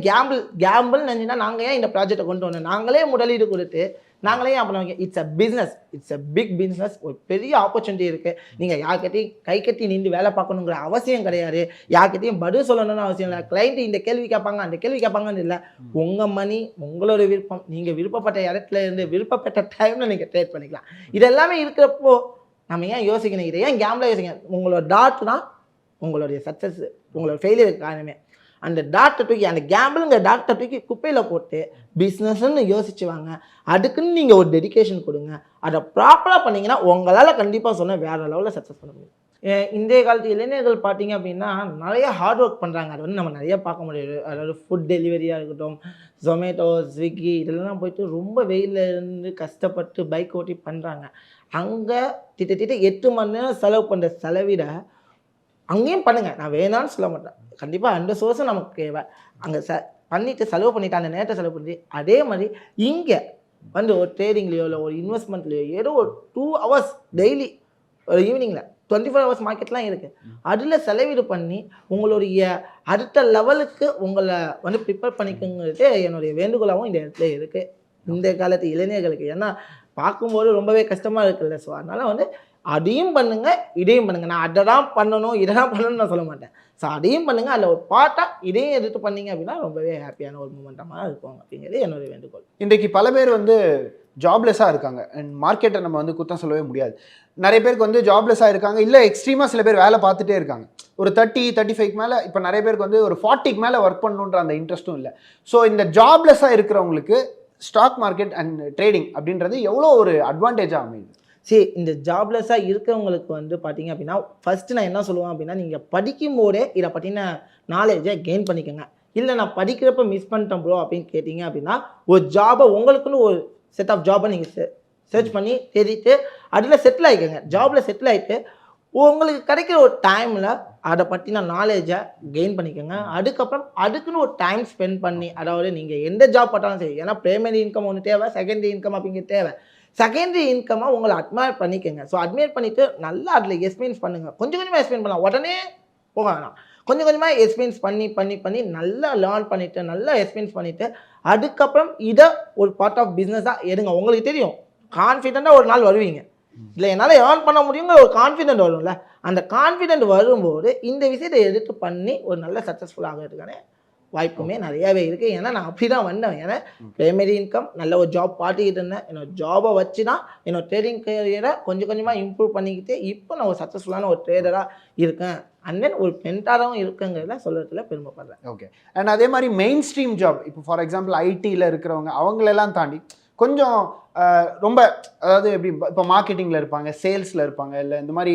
கேம்பிள் நினச்சின்னா நாங்கள் ஏன் இந்த ப்ராஜெக்டை கொண்டு வந்தோம், நாங்களே முதலீடு கொடுத்து நாங்களே அப்புறம் it's a business, it's a big business. ஒரு பெரிய ஆப்பர்ச்சுனிட்டி இருக்குது. நீங்கள் யார்கிட்டையும் கை கட்டி நின்று வேலை பார்க்கணுங்கிற அவசியம் கிடையாது. யார்கிட்டையும் பதில் சொல்லணும்னு அவசியம் இல்லை. கிளைண்ட் இந்த கேள்வி கேட்பாங்க அந்த கேள்வி கேட்பாங்கன்னு இல்லை. உங்கள் மணி, உங்களோட விருப்பம், நீங்கள் விருப்பப்பட்ட இடத்துல இருந்து விருப்பப்பட்ட டைமில் நீங்கள் ட்ரேட் பண்ணிக்கலாம். இதெல்லாமே இருக்கிறப்போ நம்ம ஏன் யோசிக்கணும், இதை ஏன் கேம்ல யோசிக்கணும்? உங்களோட டாட் தான் உங்களுடைய சக்ஸஸ், உங்களோட ஃபெயிலியருக்கு காரணமே. அந்த டாக்டர் தூக்கி, அந்த கேம்பிளுங்கிற டாக்டர் தூக்கி குப்பையில் போட்டு பிஸ்னஸ்ன்னு யோசிச்சு வாங்க. அதுக்குன்னு நீங்கள் ஒரு டெடிக்கேஷன் கொடுங்க. அதை ப்ராப்பராக பண்ணிங்கன்னா உங்களால் கண்டிப்பாக சொன்ன வேறு லெவலில் சக்ஸஸ் பண்ண முடியும். இன்றைய காலத்து இளைஞர்கள் பார்த்தீங்க அப்படின்னா நிறைய ஹார்ட் ஒர்க் பண்ணுறாங்க. அது வந்து நம்ம நிறைய பார்க்க முடியாது. அதாவது ஃபுட் டெலிவரியாக இருக்கட்டும், ஜொமேட்டோ, ஸ்விக்கி, இதெல்லாம் போயிட்டு ரொம்ப வெயிலில் இருந்து கஷ்டப்பட்டு பைக் ஓட்டி பண்ணுறாங்க. அங்கே கிட்டத்தட்ட 8 மணி நேரம் செலவு பண்ணுற செலவிட அங்கேயும் பண்ணுங்கள், நான் வேணான்னு சொல்ல மாட்டேன். கண்டிப்பாக அந்த சோர்ஸும் நமக்கு தேவை. அங்கே பண்ணிவிட்டு செலவு பண்ணிவிட்டு அந்த நேரத்தை செலவு பண்ணி அதே மாதிரி இங்கே வந்து ஒரு ட்ரேடிங்லேயோ இல்லை ஒரு இன்வெஸ்ட்மெண்ட்லேயோ ஏதோ ஒரு 2 hours டெய்லி ஒரு ஈவினிங்கில் 24 hours மார்க்கெட்லாம் இருக்குது. அதில் செலவீடு பண்ணி உங்களுடைய அடுத்த லெவலுக்கு உங்களை வந்து ப்ரிப்பேர் பண்ணிக்கோங்கிறது என்னுடைய வேண்டுகோளாகவும் இந்த இடத்துல இருக்குது இந்த காலத்து இளைஞர்களுக்கு. ஏன்னா பார்க்கும்போது ரொம்பவே கஷ்டமாக இருக்குல்ல. ஸோ அதனால் வந்து அதையும் பண்ணுங்கள் இதையும் பண்ணுங்கள். நான் அதை தான் பண்ணணும் இதை தான் பண்ணணும்னு நான் சொல்ல மாட்டேன். ஸோ அதையும் பண்ணுங்கள், அதில் ஒரு பார்ட்டாக இதையும் எடுத்து பண்ணிங்க அப்படின்னா ரொம்பவே ஹாப்பியான ஒரு மூமெண்ட்டமாக இருக்கும் அப்படிங்கிறது என்னுடைய வேண்டுகோள். இன்றைக்கு பல பேர் வந்து ஜாப்லெஸ்ஸாக இருக்காங்க. அண்ட் மார்க்கெட்டை நம்ம வந்து குத்தம் சொல்லவே முடியாது. நிறைய பேருக்கு வந்து ஜாப்லெஸ்ஸாக இருக்காங்க, இல்லை எக்ஸ்ட்ரீமாக சில பேர் வேலை பார்த்துட்டே இருக்காங்க. ஒரு 30-35 மேலே, இப்போ நிறைய பேருக்கு வந்து ஒரு 40க்கு மேலே ஒர்க் பண்ணணுன்ற அந்த இன்ட்ரெஸ்ட்டும் இல்லை. ஸோ இந்த ஜாப்லெஸ்ஸாக இருக்கிறவங்களுக்கு ஸ்டாக் மார்க்கெட் அண்ட் ட்ரேடிங் அப்படின்றது எவ்வளோ ஒரு அட்வான்டேஜாக அமையுது? சரி, இந்த ஜாப்லெஸ்ஸாக இருக்கிறவங்களுக்கு வந்து பார்த்தீங்க அப்படின்னா ஃபஸ்ட்டு நான் என்ன சொல்லுவேன் அப்படின்னா, நீங்கள் படிக்கும் போதே இதை பற்றின நாலேஜை கெயின் பண்ணிக்கோங்க. இல்லை நான் படிக்கிறப்ப மிஸ் பண்ணிட்டேன் ப்ரோ அப்படின்னு கேட்டிங்க அப்படின்னா, ஒரு ஜாபை உங்களுக்குன்னு ஒரு செட் ஆஃப் ஜாபை நீங்கள் சர்ச் பண்ணி தேடிட்டு அதில் செட்டில் ஆகிக்கோங்க. ஜாபில் செட்டில் ஆகிட்டு உங்களுக்கு கிடைக்கிற ஒரு டைமில் அதை பற்றின நாலேஜை கெயின் பண்ணிக்கோங்க. அதுக்கப்புறம் அதுக்குன்னு ஒரு டைம் ஸ்பெண்ட் பண்ணி, அதாவது நீங்கள் எந்த ஜாப் பார்த்தாலும் சரி, ஏன்னா பிரைமரி இன்கம் ஒன்று தேவை, செகண்டரி இன்கம் அப்படிங்கிறது தேவை. செகண்டரி இன்கமாக உங்களை அட்மையர் பண்ணிக்கோங்க. ஸோ அட்மையர் பண்ணிவிட்டு நல்லா அதில் எக்ஸ்பீரியன்ஸ் பண்ணுங்கள். கொஞ்சம் கொஞ்சமாக எக்ஸ்பீரியன்ஸ் பண்ணலாம், உடனே போக வேணாம். கொஞ்சம் கொஞ்சமாக எக்ஸ்பீரியன்ஸ் பண்ணி நல்லா லேர்ன் பண்ணிவிட்டு நல்லா எக்ஸ்பீரியன்ஸ் பண்ணிவிட்டு அதுக்கப்புறம் இதை ஒரு பார்ட் ஆஃப் பிஸ்னஸாக எடுங்க. உங்களுக்கு தெரியும், கான்ஃபிடெண்ட்டாக ஒரு நாள் வருவீங்க. இல்லை என்னால் ஏர்ன் பண்ண முடியுங்கிற ஒரு கான்ஃபிடென்ட் வரும்ல, அந்த கான்ஃபிடென்ட் வரும்போது இந்த விஷயத்தை எடுத்து பண்ணி ஒரு நல்ல சக்ஸஸ்ஃபுல் ஆகிறதுக்கான வாய்ப்புமே நிறையாவே இருக்குது. ஏன்னா நான் அப்படி தான் வந்தேன். ஏன்னா பிரைமரி இன்கம் நல்ல ஒரு ஜாப் பார்த்துக்கிட்டு இருந்தேன். என்னோட ஜாபை வச்சு தான் என்னோட ட்ரேடிங் கேரியரை கொஞ்சம் கொஞ்சமாக இம்ப்ரூவ் பண்ணிக்கிட்டு இப்போ நான் ஒரு சக்ஸஸ்ஃபுல்லான ஒரு ட்ரேடராக இருக்கேன். அண்ட் தென் ஒரு பென்டாராகவும் இருக்குங்கிறத சொல்கிறதுல பெருமைப்படுறேன். ஓகே. அண்ட் அதே மாதிரி மெயின் ஸ்ட்ரீம் ஜாப், இப்போ ஃபார் எக்ஸாம்பிள் ஐடியில் இருக்கிறவங்க அவங்களெல்லாம் தாண்டி கொஞ்சம் ரொம்ப, அதாவது எப்படி, இப்போ மார்க்கெட்டிங்கில் இருப்பாங்க, சேல்ஸில் இருப்பாங்க, இல்லை இந்த மாதிரி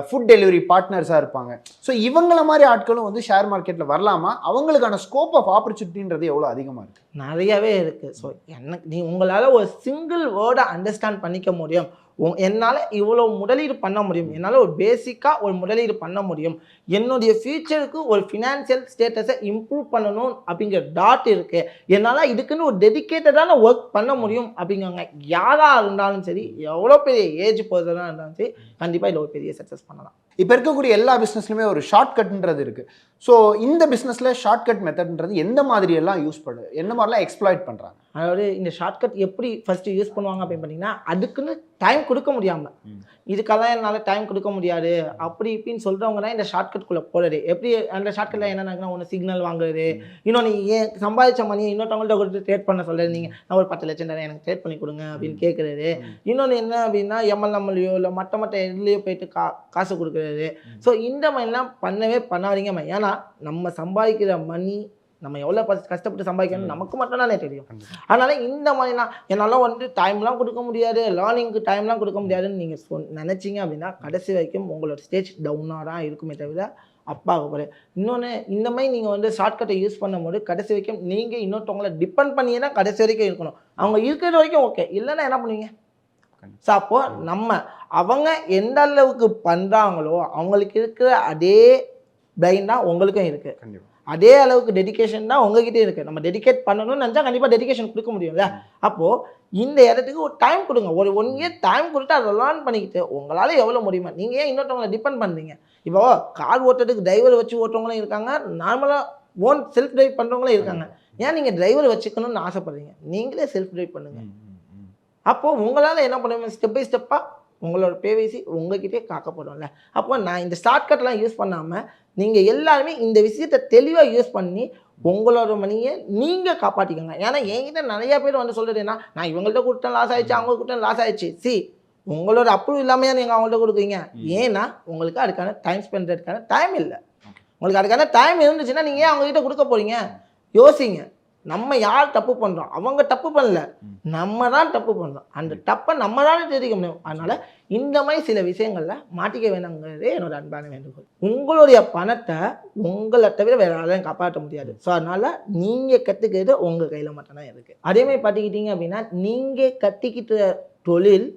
ஃபுட் டெலிவரி பார்ட்னர்ஸாக இருப்பாங்க. ஸோ இவங்கள மாதிரி ஆட்களும் வந்து ஷேர் மார்க்கெட்டில் வரலாமா? அவங்களுக்கான ஸ்கோப் ஆஃப் ஆப்பர்ச்சுனிட்டின்றது எவ்வளோ அதிகமாக இருக்குது? நிறையவே இருக்குது. ஸோ எனக்கு உங்களால் ஒரு சிங்கிள் வேர்டை அண்டர்ஸ்டாண்ட் பண்ணிக்க முடியும், என்னால் இவ்வளோ முதலீடு பண்ண முடியும், என்னால் ஒரு பேசிக்காக ஒரு முதலீடு பண்ண முடியும், என்னுடைய ஃபியூச்சருக்கு ஒரு ஃபினான்ஷியல் ஸ்டேட்டஸை இம்ப்ரூவ் பண்ணணும் அப்படிங்கிற டாட் இருக்குது, என்னால் இதுக்குன்னு ஒரு டெடிக்கேட்டடான ஒர்க் பண்ண முடியும் அப்படிங்கிறவங்க யாராக இருந்தாலும் சரி, எவ்வளோ பெரிய ஏஜ் பர்சனாக இருந்தாலும் சரி, கண்டிப்பாக இதில் ஒரு பெரிய சக்ஸஸ் பண்ணலாம். இப்போ இருக்கக்கூடிய எல்லா பிஸ்னஸ்லையுமே ஒரு ஷார்ட்கட்ன்றது இருக்குது. ஸோ இந்த பிஸ்னஸில் ஷார்ட்கட் மெத்தட்ன்றது எந்த மாதிரியெல்லாம் யூஸ் பண்ணுது, என்ன மாதிரிலாம் எக்ஸ்ப்ளாய்ட் பண்ணுறாங்க? அதாவது இந்த ஷார்ட்கட் எப்படி ஃபஸ்ட்டு யூஸ் பண்ணுவாங்க அப்படின்னு பார்த்தீங்கன்னா, அதுக்குன்னு டைம் கொடுக்க முடியாமல், இதுக்கெல்லாம் என்னால் டைம் கொடுக்க முடியாது அப்படி இப்படின்னு சொல்கிறவங்க தான் இந்த ஷார்ட்கட்குள்ளே போகிறது. எப்படி அந்த ஷார்ட்கட்டில் என்னென்னா, ஒன்று சிக்னல் வாங்குறது, இன்னொன்று ஏன் சம்பாதிச்ச மணியை இன்னொருத்தவங்கள்ட்ட கொடுத்து ட்ரேட் பண்ண சொல்கிறது. நீங்கள் நான் ஒரு 10 லட்சம் தரேன் எனக்கு ட்ரேட் பண்ணி கொடுங்க அப்படின்னு கேட்குறது. இன்னொன்று என்ன அப்படின்னா, எம்எல்எம்லையோ இல்லை மற்ற இதுலேயோ போயிட்டு காசு கொடுக்குறது. ஸோ இந்த மாதிரிலாம் பண்ணவே பண்ணாதீங்க. ஏன்னா நம்ம சம்பாதிக்கிற மணி நம்ம எவ்வளோ கஷ்டப்பட்டு சம்பாதிக்கணும் நமக்கு மட்டும் தானே தெரியும். அதனால் இந்த மாதிரிலாம் என்னால் வந்து டைம்லாம் கொடுக்க முடியாது, லேர்னிங்க்கு டைம்லாம் கொடுக்க முடியாதுன்னு நீங்கள் நினச்சிங்க அப்படின்னா கடைசி வரைக்கும் உங்களோட ஸ்டேஜ் டவுனாக தான் இருக்குமே தவிர அப்பாக போகிற. இன்னொன்று, இந்த மாதிரி நீங்கள் வந்து ஷார்ட்கட்டை யூஸ் பண்ணும்போது கடைசி வரைக்கும் நீங்கள் இன்னொருத்தவங்களை டிபெண்ட் பண்ணியே தான் கடைசி வரைக்கும் இருக்கணும். அவங்க இருக்கிற வரைக்கும் ஓகே, இல்லைன்னா என்ன பண்ணுவீங்க? ஸோ அப்போது அவங்க எந்த அளவுக்கு பண்ணுறாங்களோ அவங்களுக்கு இருக்கிற அதே பிரைன் தான் உங்களுக்கும் இருக்குது, அதே அளவுக்கு டெடிக்கேஷன் தான் உங்ககிட்டே இருக்குது. நம்ம டெடிகேட் பண்ணணும்னு நினச்சா கண்டிப்பாக டெடிக்கேஷன் கொடுக்க முடியும்ல. அப்போது இந்த இடத்துக்கு ஒரு டைம் கொடுங்க, ஒரு 1 year டைம் கொடுத்து அதை லேர்ன் பண்ணிக்கிட்டு உங்களால் எவ்வளோ முடியுமா. நீங்கள் ஏன் இன்னொருத்தவங்களை டிபெண்ட் பண்ணுறீங்க? இப்போ கார் ஓட்டுறதுக்கு டிரைவர் வச்சு ஓட்டுறவங்களும் இருக்காங்க, நார்மலாக ஓன் செல்ஃப் டிரைவ் பண்ணுறவங்களும் இருக்காங்க. ஏன் நீங்கள் டிரைவர் வச்சுக்கணும்னு ஆசைப்படுறீங்க? நீங்களே செல்ஃப் டிரைவ் பண்ணுங்கள். அப்போது உங்களால் என்ன பண்ணுவீங்க? ஸ்டெப் பை ஸ்டெப்பாக உங்களோட பேவிசி உங்ககிட்டே காக்கப்படும்ல. அப்போ நான் இந்த ஷார்ட்கட்லாம் யூஸ் பண்ணாமல் நீங்கள் எல்லாருமே இந்த விஷயத்தை தெளிவாக யூஸ் பண்ணி உங்களோட மணியை நீங்கள் காப்பாற்றிக்கோங்க. ஏன்னா என்கிட்ட நிறையா பேர் வந்து சொல்கிறது என்ன, நான் இவங்கள்ட்ட கொடுத்தேன் லாஸ் ஆயிடுச்சு, அவங்க கொடுத்தேன் லாஸ் ஆயிடுச்சு. உங்களோட அப்ரூவ் இல்லாமல் நீங்கள் அவங்கள்ட்ட கொடுக்குறீங்க. ஏன்னா உங்களுக்கு அதுக்கான டைம் ஸ்பெண்ட்றதுக்கான டைம் இல்லை. உங்களுக்கு அதுக்கான டைம் இருந்துச்சுன்னா நீங்கள் ஏன் அவங்ககிட்ட கொடுக்க போகிறீங்க? யோசிங்க. நம்ம யார் தப்பு பண்ணுறோம்? அவங்க தப்பு பண்ணல, நம்ம தான் தப்பு பண்ணுறோம். அந்த தப்பை நம்ம தானே தெரிவிக்க முடியும். அதனால் இந்த மாதிரி சில விஷயங்களில் மாட்டிக்க வேணுங்கிறதே என்னோட அன்பான வேண்டுகோள். உங்களுடைய பணத்தை உங்களை தவிர வேறு யாரையும் காப்பாற்ற முடியாது. ஸோ அதனால் நீங்கள் கற்றுக்கிறது உங்கள் கையில் மட்டும்தான் இருக்குது. அதேமாதிரி பார்த்துக்கிட்டீங்க அப்படின்னா நீங்கள் கற்றுக்கிட்ட தொழில்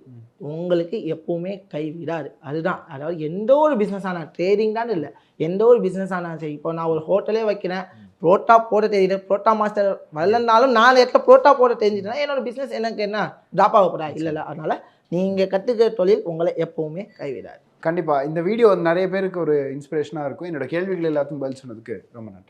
உங்களுக்கு எப்போவுமே கைவிடாது. அதுதான், அதாவது எந்த ஒரு பிஸ்னஸ் ஆனால் ட்ரேடிங் தான் இல்லை, எந்த ஒரு பிஸ்னஸ் ஆனால் சரி. இப்போ நான் ஒரு ஹோட்டலே வைக்கிறேன், புரோட்டா போட தெரியல, புரோட்டா மாஸ்டர் வரலனாலும் 4 இடத்துல புரோட்டா போட தெரிஞ்சுட்டேன்னா என்னோட பிஸ்னஸ் எனக்கு என்ன ட்ராப் ஆகப்படா? இல்லை. அதனால் நீங்கள் கற்றுக்கிற தொழில் உங்களை எப்போவுமே கைவிடாது. கண்டிப்பாக இந்த வீடியோ நிறைய பேருக்கு ஒரு இன்ஸ்பிரேஷனாக இருக்கும். என்னோட கேள்விகள் எல்லாத்துக்கும் பதில் சொன்னதுக்கு ரொம்ப நன்றி.